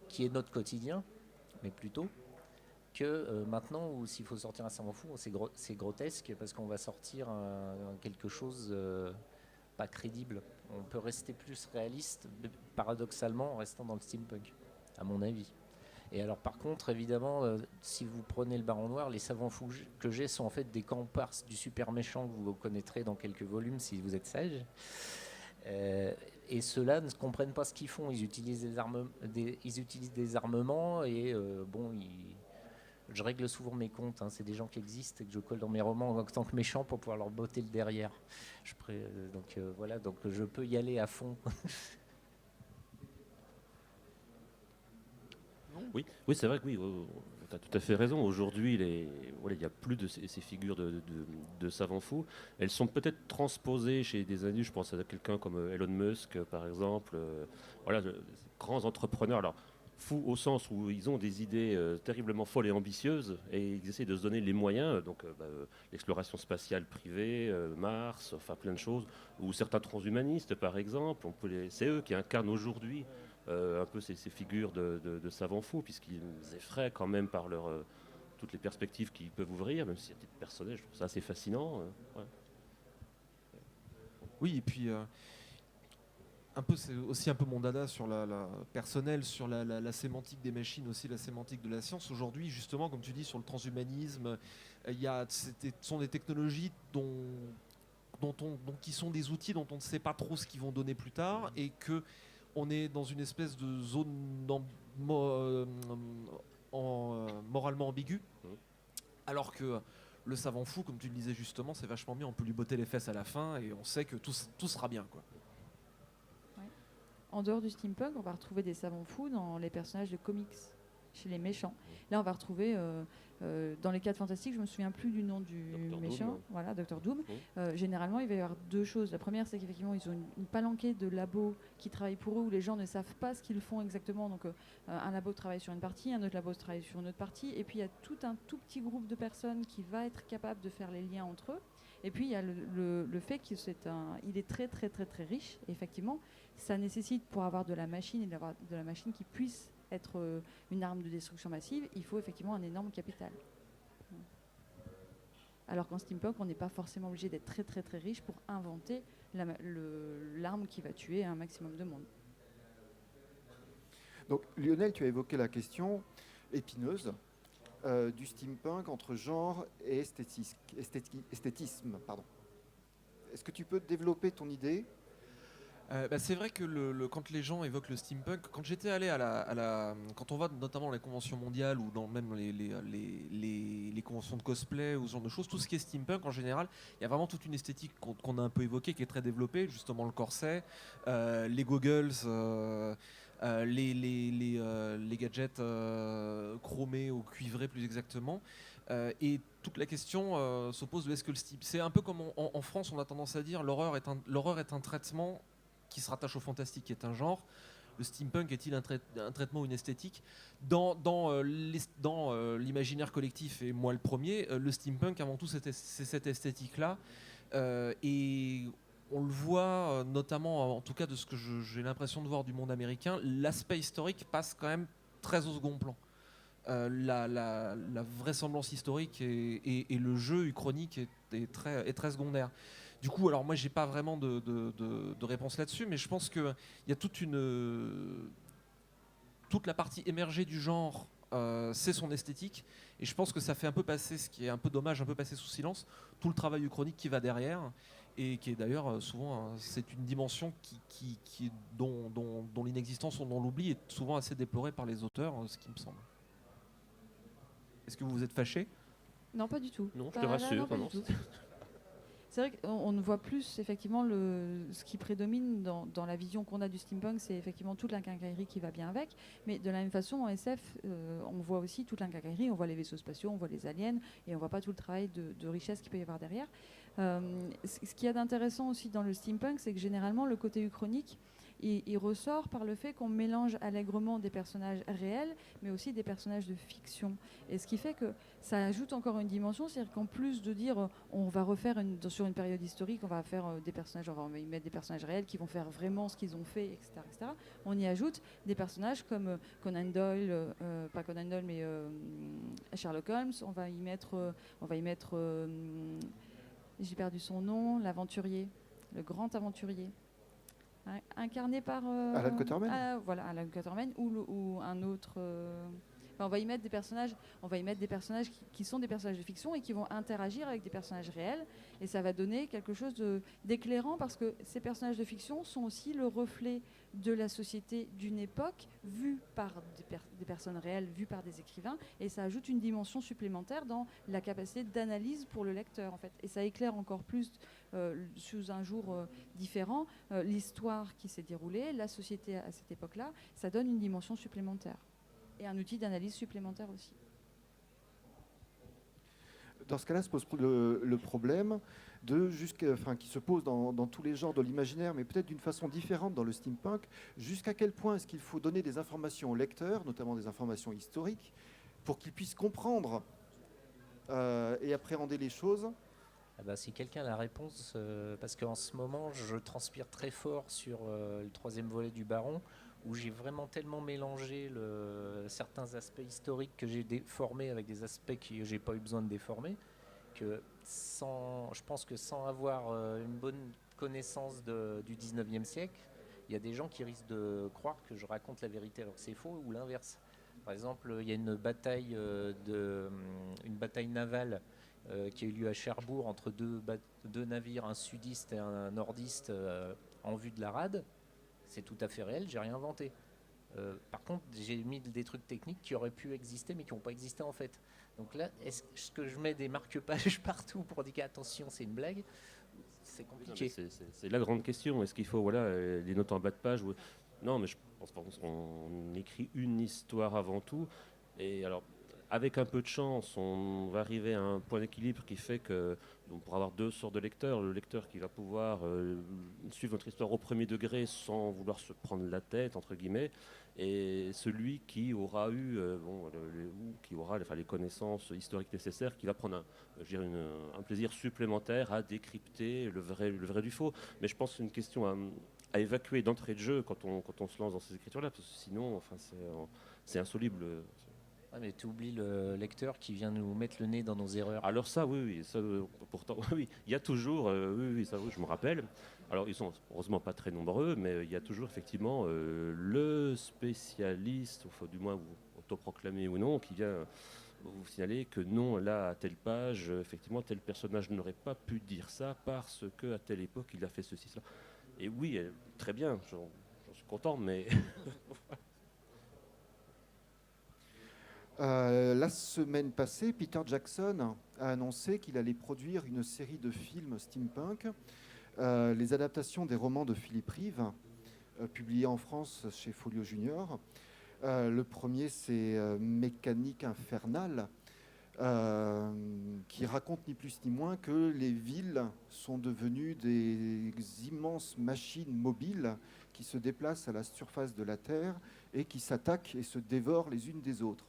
qui est notre quotidien, mais plutôt que maintenant où s'il faut sortir un savant fou, c'est grotesque parce qu'on va sortir quelque chose pas crédible. On peut rester plus réaliste, paradoxalement, en restant dans le steampunk, à mon avis. Et alors par contre, évidemment, si vous prenez le Baron Noir, les savants fous que j'ai sont en fait des comparses du super méchant que vous connaîtrez dans quelques volumes si vous êtes sage. Et ceux-là ne comprennent pas ce qu'ils font. Ils utilisent des armements et je règle souvent mes comptes. Hein. C'est des gens qui existent et que je colle dans mes romans en tant que méchant pour pouvoir leur botter le derrière. Donc je peux y aller à fond. Oui, c'est vrai que oui, tu as tout à fait raison. Aujourd'hui, il n'y a plus de ces figures de savants fous. Elles sont peut-être transposées chez des individus. Je pense à quelqu'un comme Elon Musk, par exemple. Grands entrepreneurs. Alors, fous au sens où ils ont des idées terriblement folles et ambitieuses et ils essaient de se donner les moyens. Donc, l'exploration spatiale privée, Mars, enfin plein de choses. Ou certains transhumanistes, par exemple. C'est eux qui incarnent aujourd'hui un peu ces figures de savants fous, puisqu'ils effraient quand même par toutes les perspectives qu'ils peuvent ouvrir, même s'il y a des personnages, je trouve ça assez fascinant. Ouais. Oui, et puis c'est aussi un peu mon dada sur la personnel, sur la sémantique des machines, aussi la sémantique de la science. Aujourd'hui, justement, comme tu dis, sur le transhumanisme, ce sont des technologies qui sont des outils dont on ne sait pas trop ce qu'ils vont donner plus tard, et que on est dans une espèce de zone moralement ambiguë, alors que le savant fou, comme tu le disais justement, c'est vachement bien, on peut lui botter les fesses à la fin et on sait que tout sera bien, quoi. Ouais. En dehors du steampunk, on va retrouver des savants fous dans les personnages de comics, chez les méchants. Là, on va retrouver dans les 4 fantastiques, je me souviens plus du nom du Dr. méchant, Doom. voilà, Dr. Doom. Généralement, il va y avoir 2 choses. La première, c'est qu'effectivement, ils ont une palanquée de labos qui travaillent pour eux, où les gens ne savent pas ce qu'ils font exactement. Donc, un labo travaille sur une partie, un autre labo travaille sur une autre partie, et puis il y a tout un tout petit groupe de personnes qui va être capable de faire les liens entre eux. Et puis, il y a le fait qu'il est très, très, très, très riche. Et effectivement, ça nécessite, pour avoir de la machine et d'avoir de la machine qui puisse être une arme de destruction massive, il faut effectivement un énorme capital. Alors qu'en steampunk, on n'est pas forcément obligé d'être très très très riche pour inventer l'arme qui va tuer un maximum de monde. Donc Lionel, tu as évoqué la question épineuse du steampunk entre genre et esthétisme. Pardon. Est-ce que tu peux développer ton idée ? C'est vrai que quand les gens évoquent le steampunk, quand j'étais allé quand on va notamment dans les conventions mondiales ou dans même les conventions de cosplay ou ce genre de choses, tout ce qui est steampunk en général, il y a vraiment toute une esthétique qu'on a un peu évoquée qui est très développée, justement le corset, les goggles, les gadgets chromés ou cuivrés plus exactement. Et toute la question se pose de est-ce que le steampunk, c'est un peu comme en France on a tendance à dire l'horreur est un traitement qui se rattache au fantastique, qui est un genre. Le steampunk est-il un traitement ou une esthétique ? Dans l'imaginaire collectif, et moi le premier, le steampunk avant tout c'est cette esthétique-là. Et on le voit notamment, en tout cas de ce que j'ai l'impression de voir du monde américain, l'aspect historique passe quand même très au second plan. La vraisemblance historique et le jeu uchronique est très secondaire. Du coup, alors moi j'ai pas vraiment de réponse là-dessus, mais je pense qu'il y a toute la partie émergée du genre, c'est son esthétique, et je pense que ça fait un peu passer, ce qui est un peu dommage, un peu passer sous silence, tout le travail uchronique qui va derrière, et qui est d'ailleurs souvent, c'est une dimension dont l'inexistence ou dont l'oubli est souvent assez déplorée par les auteurs, ce qui me semble. Est-ce que vous vous êtes fâché ? Non, pas du tout. Non, je te rassure. Non, pas du tout. C'est vrai qu'on voit plus effectivement ce qui prédomine dans la vision qu'on a du steampunk, c'est effectivement toute la quincaillerie qui va bien avec. Mais de la même façon, en SF, on voit aussi toute la quincaillerie, on voit les vaisseaux spatiaux, on voit les aliens, et on voit pas tout le travail de richesse qu'il peut y avoir derrière. Ce qu'il y a d'intéressant aussi dans le steampunk, c'est que généralement le côté uchronique, il ressort par le fait qu'on mélange allègrement des personnages réels, mais aussi des personnages de fiction. Et ce qui fait que ça ajoute encore une dimension, c'est-à-dire qu'en plus de dire on va refaire sur une période historique, on va faire des personnages, on va y mettre des personnages réels qui vont faire vraiment ce qu'ils ont fait, etc., on y ajoute des personnages comme Conan Doyle, pas Conan Doyle, mais Sherlock Holmes. On va y mettre, j'ai perdu son nom, l'aventurier, le grand aventurier. Incarné par Alan Quatermain. Voilà, Alan Quatermain ou un autre. On va y mettre des personnages qui sont des personnages de fiction et qui vont interagir avec des personnages réels, et ça va donner quelque chose d'éclairant, parce que ces personnages de fiction sont aussi le reflet de la société d'une époque vue par des personnes réelles, vue par des écrivains, et ça ajoute une dimension supplémentaire dans la capacité d'analyse pour le lecteur en fait, et ça éclaire encore plus sous un jour différent l'histoire qui s'est déroulée, la société à cette époque-là. Ça donne une dimension supplémentaire et un outil d'analyse supplémentaire aussi. Dans ce cas-là, se pose le problème qui se pose dans tous les genres de l'imaginaire, mais peut-être d'une façon différente dans le steampunk. Jusqu'à quel point est-ce qu'il faut donner des informations au lecteur, notamment des informations historiques, pour qu'il puisse comprendre et appréhender les choses? Si quelqu'un a la réponse, parce qu'en ce moment, je transpire très fort sur le 3e volet du Baron, où j'ai vraiment tellement mélangé certains aspects historiques que j'ai déformés avec des aspects que j'ai pas eu besoin de déformer, que je pense que sans avoir une bonne connaissance du 19e siècle, il y a des gens qui risquent de croire que je raconte la vérité alors que c'est faux, ou l'inverse. Par exemple, il y a une bataille navale qui a eu lieu à Cherbourg entre deux navires, un sudiste et un nordiste, en vue de la rade. C'est tout à fait réel, j'ai rien inventé. Par contre, j'ai mis des trucs techniques qui auraient pu exister mais qui n'ont pas existé en fait. Donc là, est-ce que je mets des marque-pages partout pour dire attention, c'est une blague? C'est compliqué. C'est la grande question. Est-ce qu'il faut les notes en bas de page Non, mais je pense qu'on écrit une histoire avant tout. Et alors, avec un peu de chance, on va arriver à un point d'équilibre qui fait que on pourra avoir deux sortes de lecteurs. Le lecteur qui va pouvoir suivre notre histoire au premier degré sans vouloir se prendre la tête, entre guillemets, et celui qui aura eu les connaissances historiques nécessaires, qui va prendre un plaisir supplémentaire à décrypter le vrai du faux. Mais je pense que c'est une question à évacuer d'entrée de jeu quand on se lance dans ces écritures-là, parce que sinon, c'est insoluble. Ouais, mais tu oublies le lecteur qui vient nous mettre le nez dans nos erreurs. Alors ça, oui, ça, pourtant, oui, il y a toujours, ça, oui, je me rappelle. Alors ils sont heureusement pas très nombreux, mais il y a toujours effectivement le spécialiste, ou du moins autoproclamé ou non, qui vient vous signaler que non, là, à telle page, effectivement, tel personnage n'aurait pas pu dire ça parce qu'à telle époque, il a fait ceci, cela. Et oui, très bien, j'en suis content, mais... La semaine passée, Peter Jackson a annoncé qu'il allait produire une série de films steampunk, les adaptations des romans de Philippe Rive, publiés en France chez Folio Junior. Le premier, c'est Mécanique infernale, qui raconte ni plus ni moins que les villes sont devenues des immenses machines mobiles qui se déplacent à la surface de la Terre et qui s'attaquent et se dévorent les unes des autres.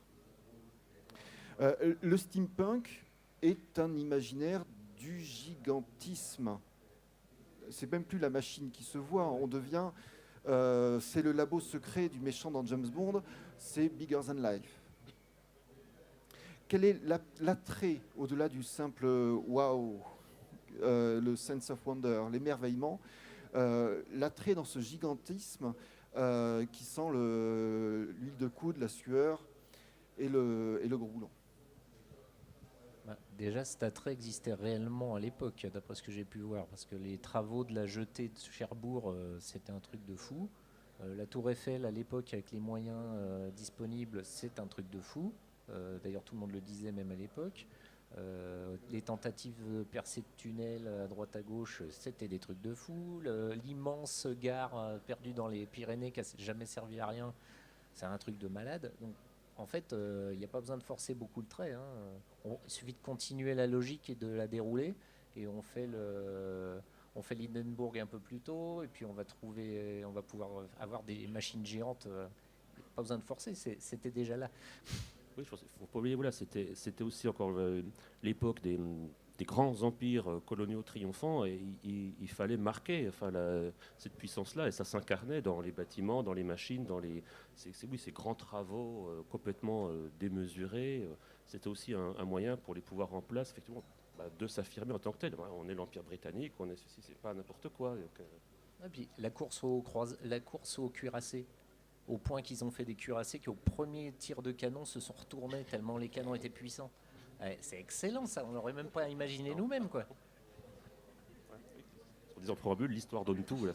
Le steampunk est un imaginaire du gigantisme. c'est même plus la machine qui se voit, on devient, c'est le labo secret du méchant dans James Bond, c'est bigger than life. Quel est l'attrait au-delà du simple wow, le sense of wonder, l'émerveillement, l'attrait dans ce gigantisme qui sent l'huile de coude, la sueur et le gros boulon. Déjà, cet attrait existait réellement à l'époque, d'après ce que j'ai pu voir, parce que les travaux de la jetée de Cherbourg, c'était un truc de fou. La Tour Eiffel, à l'époque, avec les moyens disponibles, c'est un truc de fou. D'ailleurs, tout le monde le disait même à l'époque. Les tentatives de percer de tunnels à droite à gauche, c'était des trucs de fou. L'immense gare perdue dans les Pyrénées qui n'a jamais servi à rien, c'est un truc de malade. Donc, en fait, il n'y a pas besoin de forcer beaucoup le trait. Il suffit de continuer la logique et de la dérouler. Et on fait l'Hindenburg un peu plus tôt. Et puis on va pouvoir avoir des machines géantes. Pas besoin de forcer, c'était déjà là. Oui, je pense qu'il ne faut pas oublier, voilà, c'était aussi encore l'époque des grands empires coloniaux triomphants, et il fallait marquer cette puissance-là, et ça s'incarnait dans les bâtiments, dans les machines, dans ces grands travaux complètement démesurés. C'était aussi un moyen pour les pouvoirs en place, effectivement, de s'affirmer en tant que tel. On est l'Empire britannique, on est ceci, c'est pas n'importe quoi. Donc, Et puis la course aux cuirassés, au point qu'ils ont fait des cuirassés qui au premier tir de canon se sont retournés tellement les canons étaient puissants. Ouais, c'est excellent ça, on n'aurait même pas imaginé nous-mêmes quoi. En disant préambule, l'histoire donne tout. Là,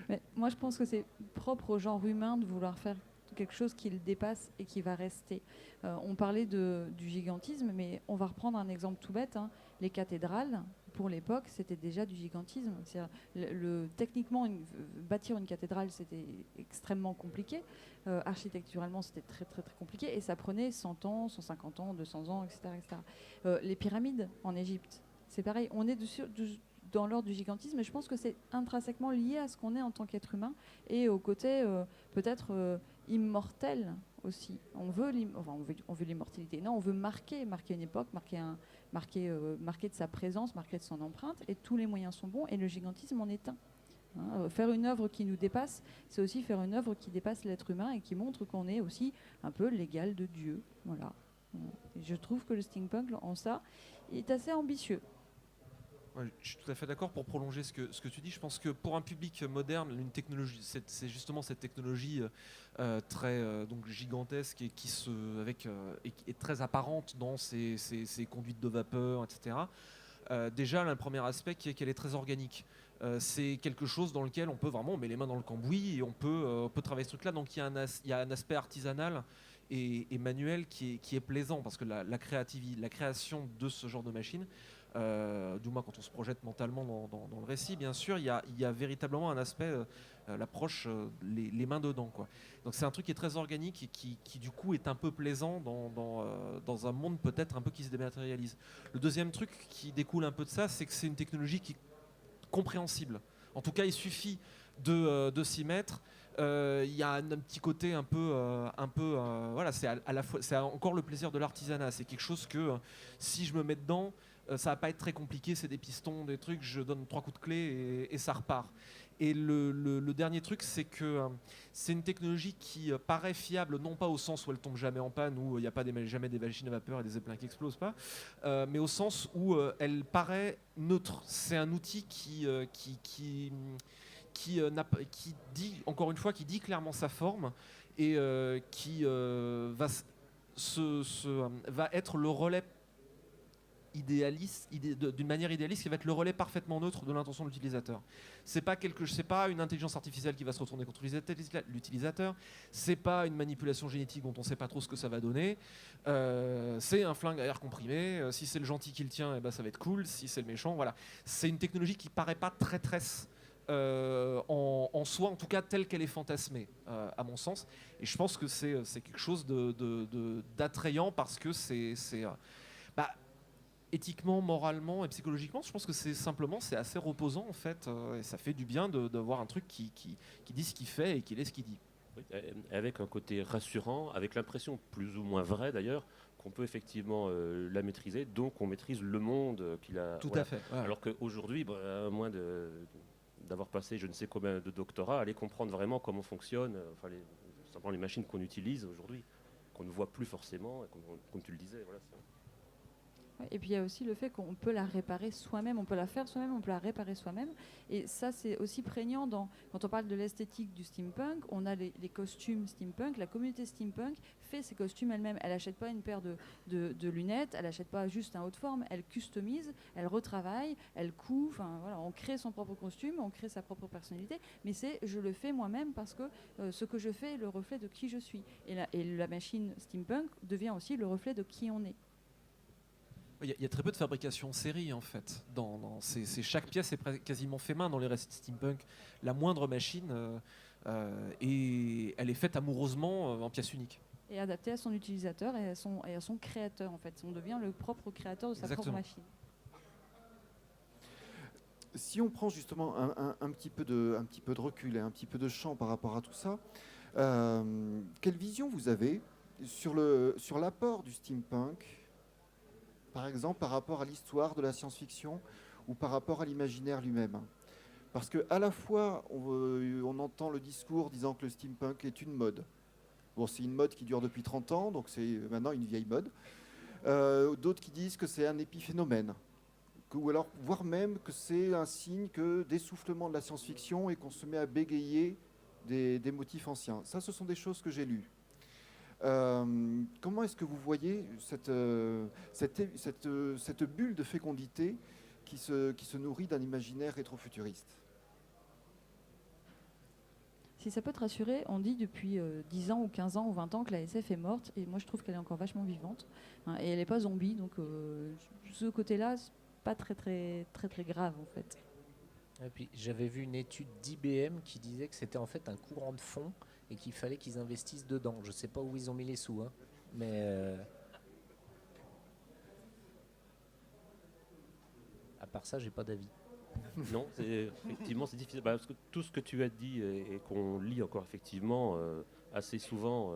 Mais moi, je pense que c'est propre au genre humain de vouloir faire quelque chose qui le dépasse et qui va rester. On parlait du gigantisme, mais on va reprendre un exemple tout bête. Les cathédrales, pour l'époque, c'était déjà du gigantisme. Techniquement, bâtir une cathédrale, c'était extrêmement compliqué. Architecturalement, c'était très, très, très compliqué. Et ça prenait 100 ans, 150 ans, 200 ans, etc. etc. Les pyramides en Égypte, c'est pareil. On est dans l'ordre du gigantisme, et je pense que c'est intrinsèquement lié à ce qu'on est en tant qu'être humain et au côté peut-être immortel aussi. On veut l'immortalité. Non, on veut marquer une époque, marquer de sa présence, marquer de son empreinte, et tous les moyens sont bons, et le gigantisme en est un. Faire une œuvre qui nous dépasse, c'est aussi faire une œuvre qui dépasse l'être humain et qui montre qu'on est aussi un peu l'égal de Dieu. Voilà. Et je trouve que le steampunk, en ça, est assez ambitieux. Ouais, je suis tout à fait d'accord. Pour prolonger ce que tu dis, je pense que pour un public moderne, une technologie, c'est justement cette technologie très donc gigantesque et qui est très apparente dans ses conduites de vapeur, etc. Déjà, le premier aspect qui est qu'elle est très organique. C'est quelque chose dans lequel on met les mains dans le cambouis et on peut travailler ce truc-là. Donc il y a un aspect artisanal et manuel qui est plaisant, parce que la création de ce genre de machine, du moins quand on se projette mentalement dans le récit, bien sûr, il y a véritablement un aspect, l'approche, les mains dedans, quoi. Donc c'est un truc qui est très organique et qui du coup est un peu plaisant dans un monde peut-être un peu qui se dématérialise. Le deuxième truc qui découle un peu de ça, c'est que c'est une technologie qui est compréhensible. En tout cas, il suffit de s'y mettre. Il y a un petit côté un peu voilà, c'est à la fois, c'est encore le plaisir de l'artisanat. C'est quelque chose que si je me mets dedans, ça va pas être très compliqué. C'est des pistons, des trucs. Je donne 3 coups de clé et ça repart. Et le dernier truc, c'est que c'est une technologie qui paraît fiable, non pas au sens où elle tombe jamais en panne, où il n'y a pas jamais des machines à vapeur et des zeppelins qui explosent pas, mais au sens où elle paraît neutre. C'est un outil qui dit, encore une fois, qui dit clairement sa forme et qui va être le relais idéaliste, d'une manière idéaliste, qui va être le relais parfaitement neutre de l'intention de l'utilisateur. C'est pas une intelligence artificielle qui va se retourner contre l'utilisateur. C'est pas une manipulation génétique dont on sait pas trop ce que ça va donner. C'est un flingue à air comprimé. Si c'est le gentil qui le tient, eh ben ça va être cool. Si c'est le méchant, voilà. C'est une technologie qui paraît pas traîtresse en soi, en tout cas telle qu'elle est fantasmée, à mon sens. Et je pense que c'est quelque chose d'attrayant, parce que c'est éthiquement, moralement et psychologiquement, je pense que c'est assez reposant en fait, et ça fait du bien de voir un truc qui dit ce qu'il fait et qui est ce qu'il dit. oui, avec un côté rassurant, avec l'impression plus ou moins vraie d'ailleurs qu'on peut effectivement la maîtriser, donc on maîtrise le monde qu'il a. Tout Voilà. à fait. Ouais. Alors qu'aujourd'hui, à moins d'avoir passé je ne sais combien de doctorats, aller comprendre vraiment comment fonctionnent simplement les machines qu'on utilise aujourd'hui, qu'on ne voit plus forcément, et comme tu le disais. Voilà, Ouais, et puis il y a aussi le fait qu'on peut la réparer soi-même, on peut la faire soi-même, on peut la réparer soi-même. Et ça, c'est aussi prégnant quand on parle de l'esthétique du steampunk. On a les costumes steampunk. La communauté steampunk fait ses costumes elle-même. Elle n'achète pas une paire de lunettes, elle n'achète pas juste un haut de forme, elle customise, elle retravaille, elle coud. Enfin, voilà, on crée son propre costume, on crée sa propre personnalité. Mais je le fais moi-même parce que ce que je fais est le reflet de qui je suis. Et la machine steampunk devient aussi le reflet de qui on est. Il y a très peu de fabrication en série en fait. Chaque pièce est quasiment fait main dans les restes steampunk. La moindre machine, et elle est faite amoureusement en pièce unique. Et adaptée à son utilisateur et à son créateur en fait. On devient le propre créateur de sa propre machine. Si on prend justement un petit peu de recul et un petit peu de champ par rapport à tout ça, quelle vision vous avez sur l'apport du steampunk, par exemple par rapport à l'histoire de la science-fiction ou par rapport à l'imaginaire lui-même? Parce qu'à la fois, on entend le discours disant que le steampunk est une mode. Bon, c'est une mode qui dure depuis 30 ans, donc c'est maintenant une vieille mode. D'autres qui disent que c'est un épiphénomène, ou alors voire même que c'est un signe d'essoufflement de la science-fiction et qu'on se met à bégayer des motifs anciens. Ça, ce sont des choses que j'ai lues. Comment est-ce que vous voyez cette bulle de fécondité qui se nourrit d'un imaginaire rétrofuturiste? Si ça peut te rassurer, on dit depuis 10 ans ou 15 ans ou 20 ans que la SF est morte, et moi je trouve qu'elle est encore vachement vivante, hein, et elle n'est pas zombie, donc ce côté-là, c'est pas très grave en fait. Et puis j'avais vu une étude d'IBM qui disait que c'était en fait un courant de fond et qu'il fallait qu'ils investissent dedans. Je sais pas où ils ont mis les sous, hein, mais à part ça, j'ai pas d'avis. Non, effectivement, c'est difficile. Parce que tout ce que tu as dit et qu'on lit encore effectivement assez souvent,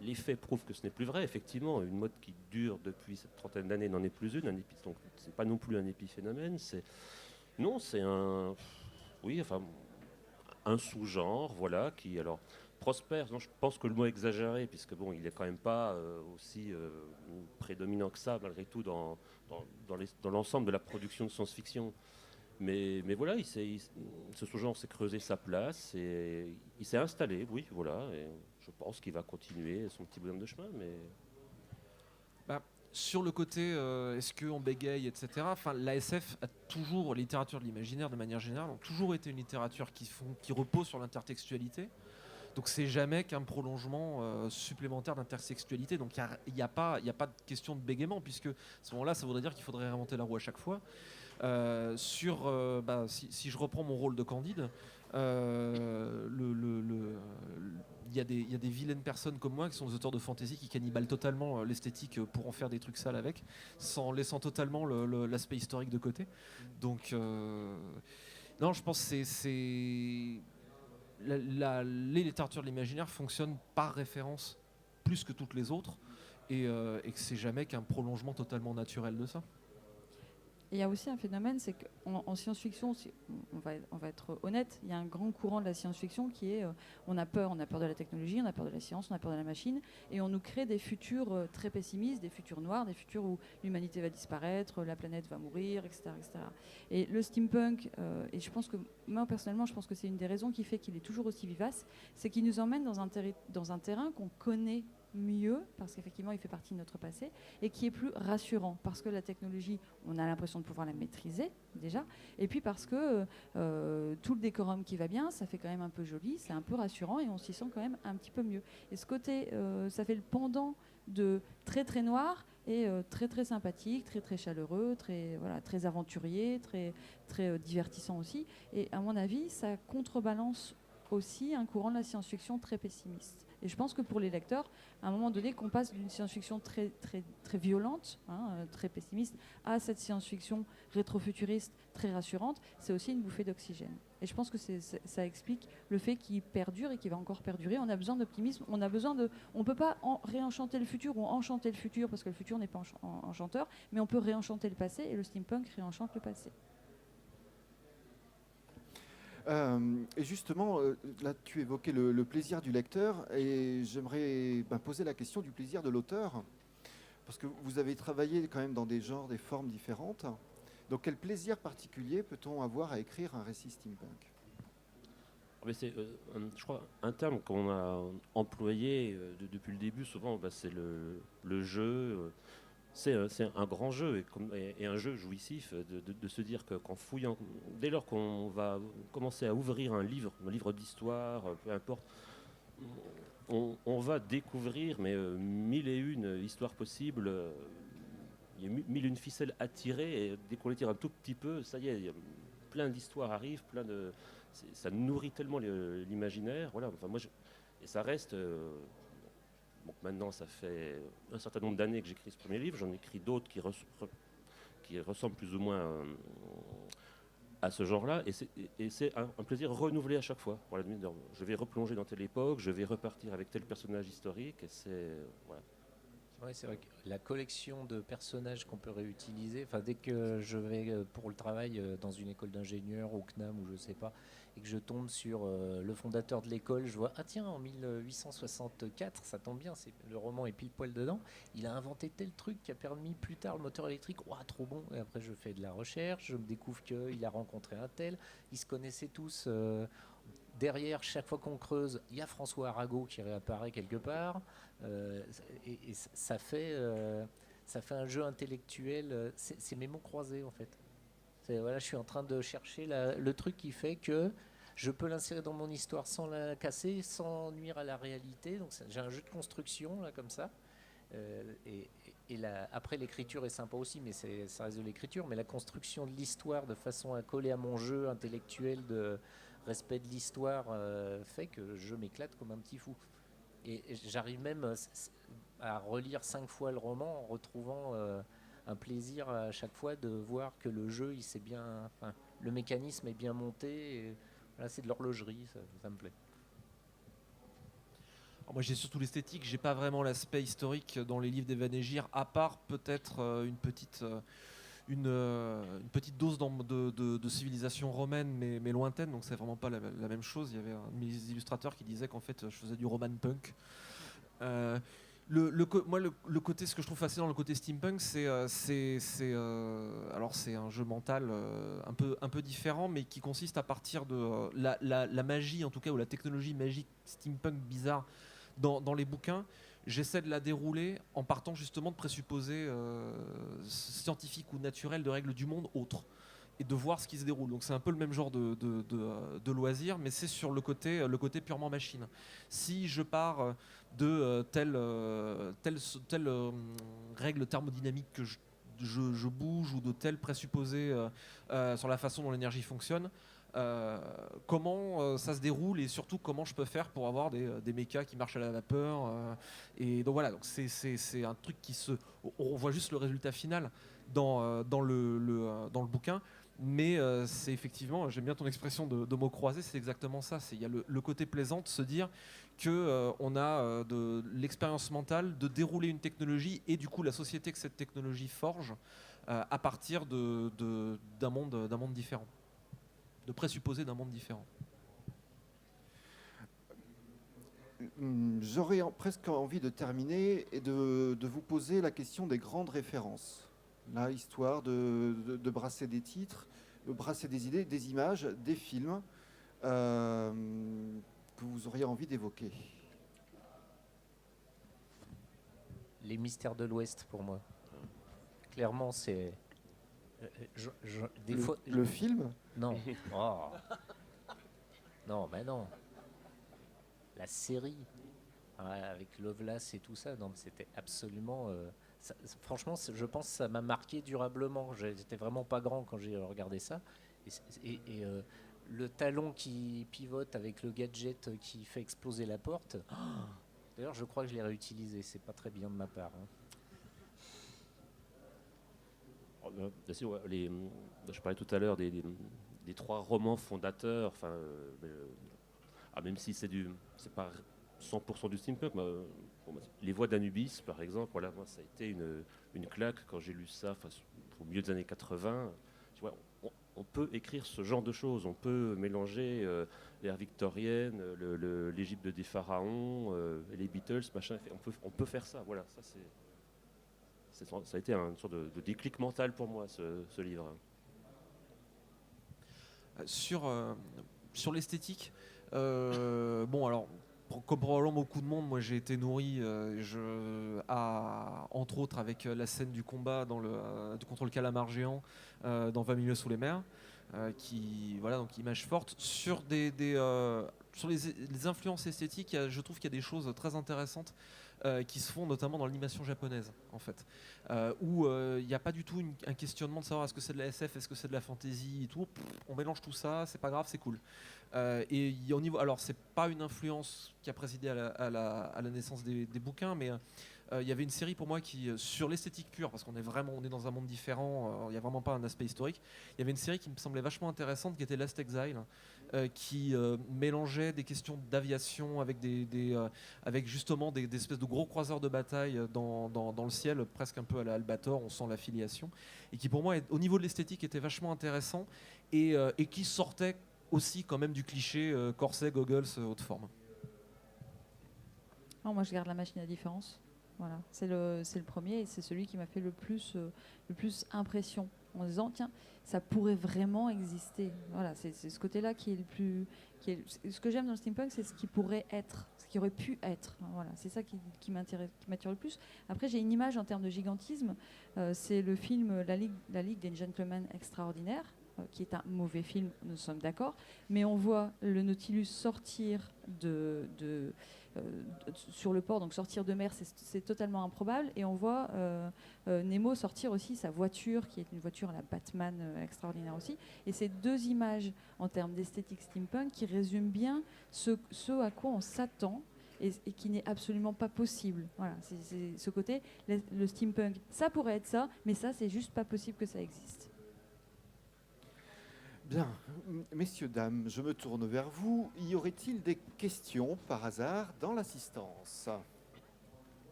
les faits prouvent que ce n'est plus vrai. Effectivement, une mode qui dure depuis cette trentaine d'années n'en est plus une. Donc, c'est pas non plus un épiphénomène. C'est un sous-genre, voilà, qui alors prospère. Non, je pense que le mot est exagéré, puisque bon, il est quand même pas aussi prédominant que ça, malgré tout, dans l'ensemble de la production de science-fiction. Mais voilà, ce sous-genre s'est creusé sa place et il s'est installé, oui, voilà. Et je pense qu'il va continuer son petit bonhomme de chemin, mais... Sur le côté, est-ce qu'on bégaye, etc. Enfin, la SF a toujours, la littérature de l'imaginaire de manière générale, ont toujours été une littérature qui repose sur l'intertextualité. Donc c'est jamais qu'un prolongement supplémentaire d'intersexualité. Donc il n'y a pas de question de bégaiement, puisque à ce moment-là, ça voudrait dire qu'il faudrait réinventer la roue à chaque fois. Si je reprends mon rôle de Candide, il y a des vilaines personnes comme moi qui sont des auteurs de fantasy qui cannibalent totalement l'esthétique pour en faire des trucs sales avec, sans laissant totalement l'aspect historique de côté. Donc non, je pense que les littératures de l'imaginaire fonctionnent par référence plus que toutes les autres, et que c'est jamais qu'un prolongement totalement naturel de ça. Et il y a aussi un phénomène, c'est qu'en science-fiction, on va être honnête, il y a un grand courant de la science-fiction qui est on a peur de la technologie, on a peur de la science, on a peur de la machine, et on nous crée des futurs très pessimistes, des futurs noirs, des futurs où l'humanité va disparaître, la planète va mourir, etc. etc. Et le steampunk, et je pense que, moi personnellement, je pense que c'est une des raisons qui fait qu'il est toujours aussi vivace, c'est qu'il nous emmène dans un terrain qu'on connaît mieux, parce qu'effectivement il fait partie de notre passé, et qui est plus rassurant, parce que la technologie, on a l'impression de pouvoir la maîtriser déjà, et puis parce que tout le décorum qui va bien, ça fait quand même un peu joli, c'est un peu rassurant, et on s'y sent quand même un petit peu mieux. Et ce côté, ça fait le pendant de très très noir, et très très sympathique, très très chaleureux, très aventurier, très divertissant aussi, et à mon avis ça contrebalance aussi un courant de la science-fiction très pessimiste. Et je pense que pour les lecteurs, à un moment donné, qu'on passe d'une science-fiction très violente, très pessimiste, à cette science-fiction rétrofuturiste très rassurante, c'est aussi une bouffée d'oxygène. Et je pense que ça explique le fait qu'il perdure et qu'il va encore perdurer. On a besoin d'optimisme, on a besoin de... On ne peut pas réenchanter le futur ou enchanter le futur, parce que le futur n'est pas enchanteur, mais on peut réenchanter le passé, et le steampunk réenchante le passé. Et justement, là, tu évoquais le plaisir du lecteur, et j'aimerais poser la question du plaisir de l'auteur, parce que vous avez travaillé quand même dans des genres, des formes différentes. Donc, quel plaisir particulier peut-on avoir à écrire un récit steampunk ? Mais c'est, je crois, un terme qu'on a employé depuis le début, souvent, c'est le jeu. C'est un grand jeu et un jeu jouissif de se dire qu'en fouillant, dès lors qu'on va commencer à ouvrir un livre d'histoire, peu importe, on va découvrir mille et une histoires possibles. Il y a mille et une ficelles à tirer, et dès qu'on les tire un tout petit peu, ça y est, plein d'histoires arrivent, ça nourrit tellement l'imaginaire. Voilà, enfin, et ça reste. Donc maintenant, ça fait un certain nombre d'années que j'écris ce premier livre. J'en écris d'autres qui ressemblent plus ou moins à ce genre-là. Et c'est un plaisir renouvelé à chaque fois. Voilà, je vais replonger dans telle époque, je vais repartir avec tel personnage historique. Et voilà. Ouais, c'est vrai que la collection de personnages qu'on peut réutiliser, dès que je vais pour le travail dans une école d'ingénieur au CNAM ou je sais pas, et que je tombe sur le fondateur de l'école, je vois, ah tiens, en 1864, ça tombe bien, le roman est pile poil dedans, il a inventé tel truc qui a permis plus tard le moteur électrique, ouah, trop bon, et après je fais de la recherche, je me découvre qu'il a rencontré un tel, ils se connaissaient tous. Derrière, chaque fois qu'on creuse, il y a François Arago qui réapparaît quelque part. Et ça fait un jeu intellectuel. C'est mes mots croisés, en fait. Voilà, je suis en train de chercher le truc qui fait que je peux l'insérer dans mon histoire sans la casser, sans nuire à la réalité. Donc j'ai un jeu de construction, là, comme ça. Après, l'écriture est sympa aussi, mais ça reste de l'écriture. Mais la construction de l'histoire de façon à coller à mon jeu intellectuel de respect de l'histoire fait que je m'éclate comme un petit fou. Et j'arrive même à relire 5 fois le roman en retrouvant un plaisir à chaque fois de voir que le jeu, le mécanisme est bien monté. Et, voilà, c'est de l'horlogerie, ça me plaît. Alors moi j'ai surtout l'esthétique, j'ai pas vraiment l'aspect historique dans les livres d'Evan Egir, à part peut-être une petite dose de civilisation romaine mais lointaine, donc c'est vraiment pas la même chose. Il y avait un de mes illustrateurs qui disait qu'en fait je faisais du roman punk. Le côté, ce que je trouve fascinant dans le côté steampunk, alors c'est un jeu mental un peu différent, mais qui consiste à partir de la magie, en tout cas, ou la technologie magique steampunk bizarre dans les bouquins. J'essaie de la dérouler en partant justement de présupposés scientifiques ou naturels de règles du monde autres et de voir ce qui se déroule. Donc c'est un peu le même genre de loisir, mais c'est sur le côté purement machine. Si je pars de telle règle thermodynamique que je bouge, ou de tels présupposés sur la façon dont l'énergie fonctionne, comment ça se déroule, et surtout comment je peux faire pour avoir des mechas qui marchent à la vapeur, et donc voilà, donc c'est un truc on voit juste le résultat final dans le bouquin, mais c'est effectivement, j'aime bien ton expression de mots croisés, c'est exactement ça. Il y a le côté plaisant de se dire que on a de l'expérience mentale de dérouler une technologie, et du coup la société que cette technologie forge à partir d'un monde différent, de présupposer d'un monde différent. J'aurais presque envie de terminer et de vous poser la question des grandes références. Là, histoire de brasser des titres, de brasser des idées, des images, des films que vous auriez envie d'évoquer. Les mystères de l'Ouest, pour moi. Clairement, c'est... Le film ? Non. Oh. Non, bah non. La série, avec Lovelace et tout ça, non, c'était absolument... franchement, je pense que ça m'a marqué durablement. J'étais vraiment pas grand quand j'ai regardé ça. Et le talon qui pivote avec le gadget qui fait exploser la porte... Oh. D'ailleurs, je crois que je l'ai réutilisé. C'est pas très bien de ma part. Je parlais tout à l'heure des des 3 romans fondateurs. Enfin, même si c'est pas 100% du steampunk. Les Voix d'Anubis, par exemple, voilà, moi, ça a été une claque quand j'ai lu ça, au milieu des années 80. Tu vois, on peut écrire ce genre de choses, on peut mélanger l'ère victorienne, l'Égypte des pharaons, les Beatles, machin. On peut faire ça. Voilà, ça a été une sorte de déclic mental pour moi, ce livre. Sur l'esthétique, bon alors, comme probablement beaucoup de monde, moi j'ai été nourri, entre autres avec la scène du combat contre le calamar géant dans 20 milieux sous les mers, donc image forte. Sur sur les influences esthétiques, je trouve qu'il y a des choses très intéressantes qui se font notamment dans l'animation japonaise, en fait, où il n'y a pas du tout un questionnement de savoir est-ce que c'est de la SF, est-ce que c'est de la fantasy et tout. On mélange tout ça, c'est pas grave, c'est cool. Et au niveau, alors c'est pas une influence qui a présidé à la naissance des bouquins, mais il y avait une série pour moi qui, sur l'esthétique pure, parce qu'on est dans un monde différent, il n'y a vraiment pas un aspect historique. Il y avait une série qui me semblait vachement intéressante, qui était Last Exile, qui mélangeait des questions d'aviation avec avec justement des espèces de gros croiseurs de bataille dans le ciel, presque un peu à la Albator, on sent l'affiliation, et qui pour moi, au niveau de l'esthétique, était vachement intéressant et qui sortait aussi quand même du cliché corset, goggles, haute forme. Non, moi je garde La Machine à différence. Voilà, c'est le premier et c'est celui qui m'a fait le plus impression en disant tiens, ça pourrait vraiment exister. Voilà, c'est ce côté-là qui est le plus. Ce que j'aime dans le steampunk, c'est ce qui pourrait être, ce qui aurait pu être. Voilà, c'est ça qui m'attire le plus. Après, j'ai une image en termes de gigantisme. C'est le film La Ligue des Gentlemen Extraordinaires, qui est un mauvais film, nous sommes d'accord, mais on voit le Nautilus sortir sur le port, donc sortir de mer, c'est totalement improbable, et on voit Nemo sortir aussi sa voiture, qui est une voiture à la Batman extraordinaire aussi, et ces deux images en termes d'esthétique steampunk qui résument bien ce à quoi on s'attend et qui n'est absolument pas possible. Voilà, c'est ce côté, le steampunk, ça pourrait être ça, mais ça, c'est juste pas possible que ça existe. Bien, messieurs, dames, je me tourne vers vous. Y aurait-il des questions par hasard dans l'assistance ?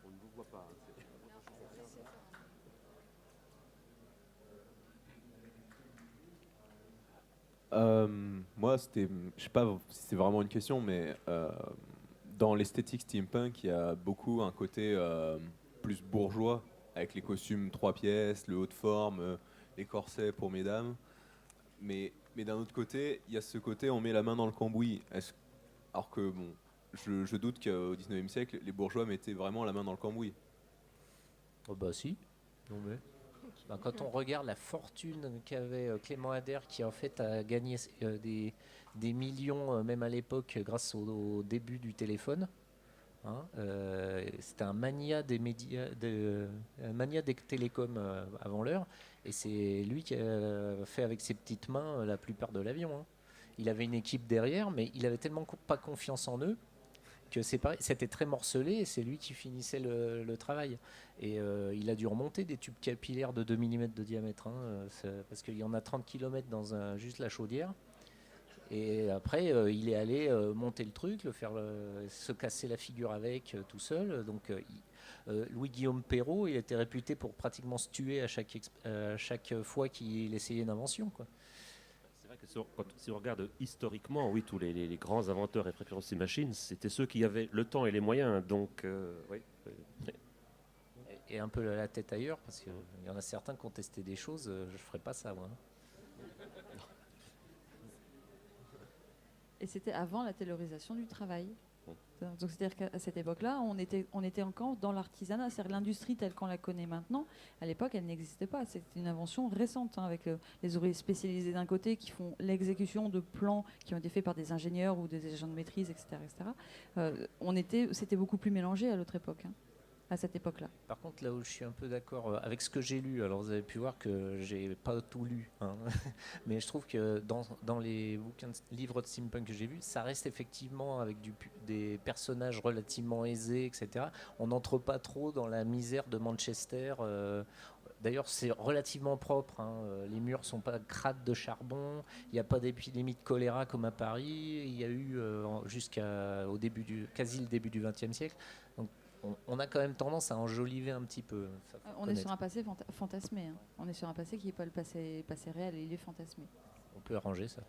On ne vous voit pas. Moi, je sais pas si c'est vraiment une question, mais dans l'esthétique steampunk, il y a beaucoup un côté plus bourgeois, avec les costumes 3 pièces, le haut de forme, les corsets pour mesdames. Mais d'un autre côté, il y a ce côté on met la main dans le cambouis. Alors que, bon, je doute qu'au 19e siècle, les bourgeois mettaient vraiment la main dans le cambouis. Oh bah si. Non mais. Quand on regarde la fortune qu'avait Clément Ader, qui en fait a gagné des millions, même à l'époque, grâce au début du téléphone. C'était un mania des médias, un mania des télécoms avant l'heure, et c'est lui qui a fait avec ses petites mains la plupart de l'avion. Il avait une équipe derrière, mais il avait tellement pas confiance en eux que c'était très morcelé, et c'est lui qui finissait le travail. Et il a dû remonter des tubes capillaires de 2 mm de diamètre, parce qu'il y en a 30 km dans juste la chaudière. Et après, il est allé monter le truc, se casser la figure avec tout seul. Donc, Louis-Guillaume Perrault, il était réputé pour pratiquement se tuer à chaque fois qu'il essayait une invention, quoi. C'est vrai que si on regarde historiquement, oui, tous les grands inventeurs et préférences des machines, c'était ceux qui avaient le temps et les moyens. Donc, oui. Et un peu la tête ailleurs, parce qu'il y en a certains qui ont testé des choses, je ne ferais pas ça, moi. Et c'était avant la taylorisation du travail. Donc c'est-à-dire qu'à cette époque-là, on était encore dans l'artisanat, c'est-à-dire l'industrie telle qu'on la connaît maintenant. À l'époque, elle n'existait pas. C'était une invention récente, avec les ouvriers spécialisés d'un côté qui font l'exécution de plans qui ont été faits par des ingénieurs ou des agents de maîtrise, etc., etc. C'était beaucoup plus mélangé à l'autre époque. À cette époque-là. Par contre, là où je suis un peu d'accord avec ce que j'ai lu, alors vous avez pu voir que j'ai pas tout lu, mais je trouve que dans les livres de steampunk que j'ai vus, ça reste effectivement avec des personnages relativement aisés, etc. On n'entre pas trop dans la misère de Manchester. D'ailleurs, c'est relativement propre, hein. Les murs sont pas crades de charbon. Il n'y a pas d'épidémie de choléra comme à Paris. Il y a eu jusqu'au quasi le début du XXe siècle. Donc, on a quand même tendance à enjoliver un petit peu. On est sur un passé fantasmé. Hein. On est sur un passé qui n'est pas le passé réel, il est fantasmé. On peut arranger ça.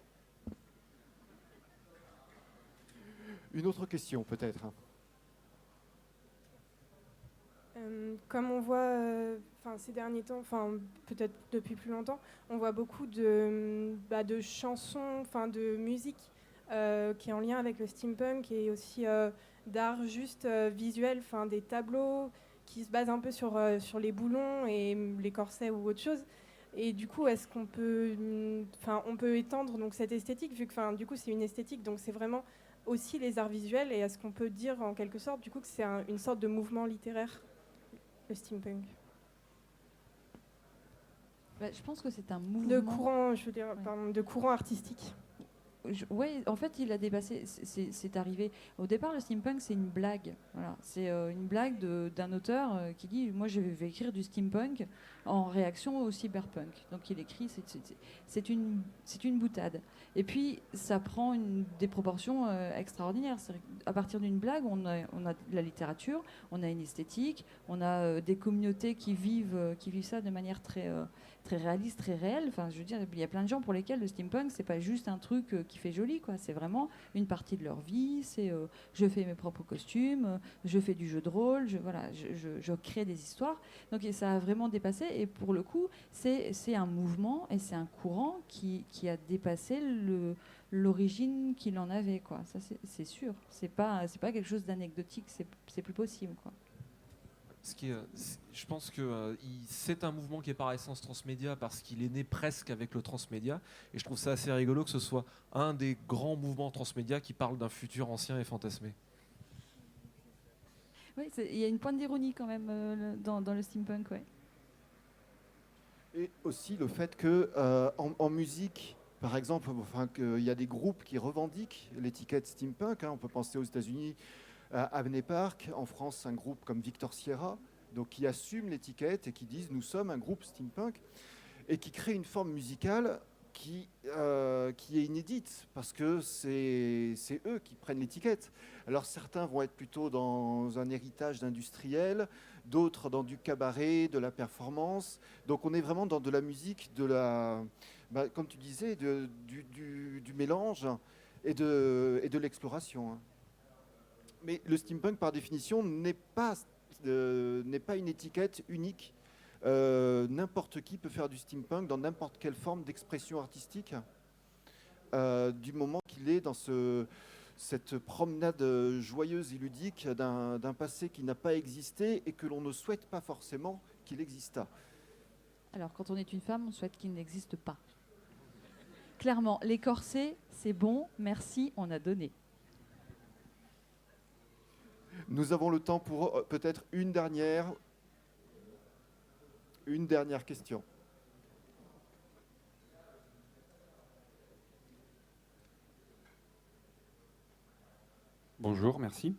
Une autre question peut-être. Comme on voit ces derniers temps, peut-être depuis plus longtemps, on voit beaucoup de chansons, de musique qui est en lien avec le steampunk et aussi d'art juste visuel, des tableaux qui se basent un peu sur les boulons et les corsets ou autre chose. Et du coup, est-ce qu'on peut, on peut étendre donc cette esthétique, vu que du coup c'est une esthétique, donc c'est vraiment aussi les arts visuels. Et est-ce qu'on peut dire en quelque sorte du coup que c'est une sorte de mouvement littéraire, le steampunk? Je pense que c'est un mouvement de courant, de courant artistique. Oui, en fait, il a dépassé. C'est arrivé. Au départ, le steampunk, c'est une blague. Voilà. C'est une blague d'un auteur qui dit moi, je vais écrire du steampunk en réaction au cyberpunk. Donc, il écrit. C'est une boutade. Et puis, ça prend des proportions extraordinaires. À partir d'une blague, on a de la littérature, on a une esthétique, on a des communautés qui vivent ça de manière très réaliste, très réelle. Enfin, je veux dire, il y a plein de gens pour lesquels le steampunk, c'est pas juste un truc qui fait joli, quoi. C'est vraiment une partie de leur vie. C'est je fais mes propres costumes, je fais du jeu de rôle, je crée des histoires. Donc et ça a vraiment dépassé. Et pour le coup, c'est un mouvement et c'est un courant qui a dépassé l'origine qu'il en avait, quoi. Ça, c'est sûr. C'est pas quelque chose d'anecdotique. C'est plus possible, quoi. Je pense que c'est un mouvement qui est par essence transmédia parce qu'il est né presque avec le transmédia, et je trouve ça assez rigolo que ce soit un des grands mouvements transmédia qui parle d'un futur ancien et fantasmé. Oui, il y a une pointe d'ironie quand même dans le steampunk, ouais. Et aussi le fait que en musique, par exemple, qu'il y a des groupes qui revendiquent l'étiquette steampunk. On peut penser aux États-Unis à Abney Park, en France un groupe comme Victor Sierra, donc qui assument l'étiquette et qui disent nous sommes un groupe steampunk et qui crée une forme musicale qui est inédite parce que c'est eux qui prennent l'étiquette. Alors certains vont être plutôt dans un héritage d'industriel, d'autres dans du cabaret, de la performance. Donc on est vraiment dans de la musique, comme tu disais, du mélange et de l'exploration. Mais le steampunk, par définition, n'est pas une étiquette unique. N'importe qui peut faire du steampunk dans n'importe quelle forme d'expression artistique, du moment qu'il est dans cette promenade joyeuse et ludique d'un passé qui n'a pas existé et que l'on ne souhaite pas forcément qu'il existât. Alors, quand on est une femme, on souhaite qu'il n'existe pas. Clairement, les corsets, c'est bon, merci, on a donné. Nous avons le temps pour peut-être une dernière question. Bonjour, merci.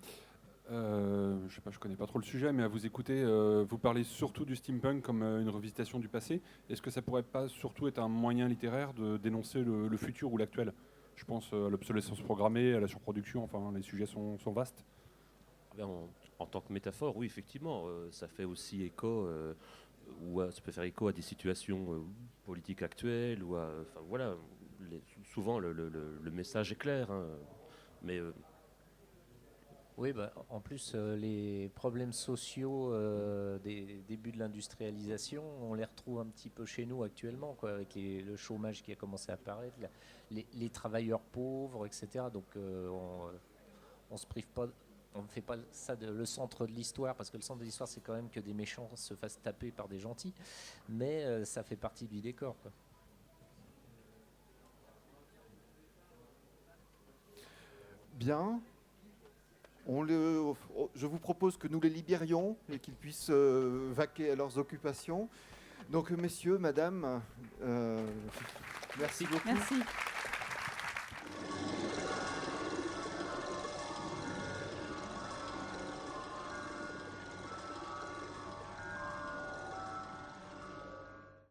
Je sais pas, je connais pas trop le sujet, mais à vous écouter, vous parlez surtout du steampunk comme une revisitation du passé. Est-ce que ça pourrait pas surtout être un moyen littéraire de dénoncer le futur ou l'actuel? Je pense à l'obsolescence programmée, à la surproduction, enfin les sujets sont vastes. En tant que métaphore, oui, effectivement, ça fait aussi écho, ça peut faire écho à des situations politiques actuelles, ou souvent le message est clair, hein, mais oui, en plus, les problèmes sociaux des débuts de l'industrialisation, on les retrouve un petit peu chez nous actuellement, quoi, avec le chômage qui a commencé à apparaître, les travailleurs pauvres, etc. Donc on se prive pas. On ne fait pas ça le centre de l'histoire, parce que le centre de l'histoire, c'est quand même que des méchants se fassent taper par des gentils, mais ça fait partie du décor, quoi. Bien. Je vous propose que nous les libérions et qu'ils puissent vaquer à leurs occupations. Donc, messieurs, madame, merci beaucoup. Merci.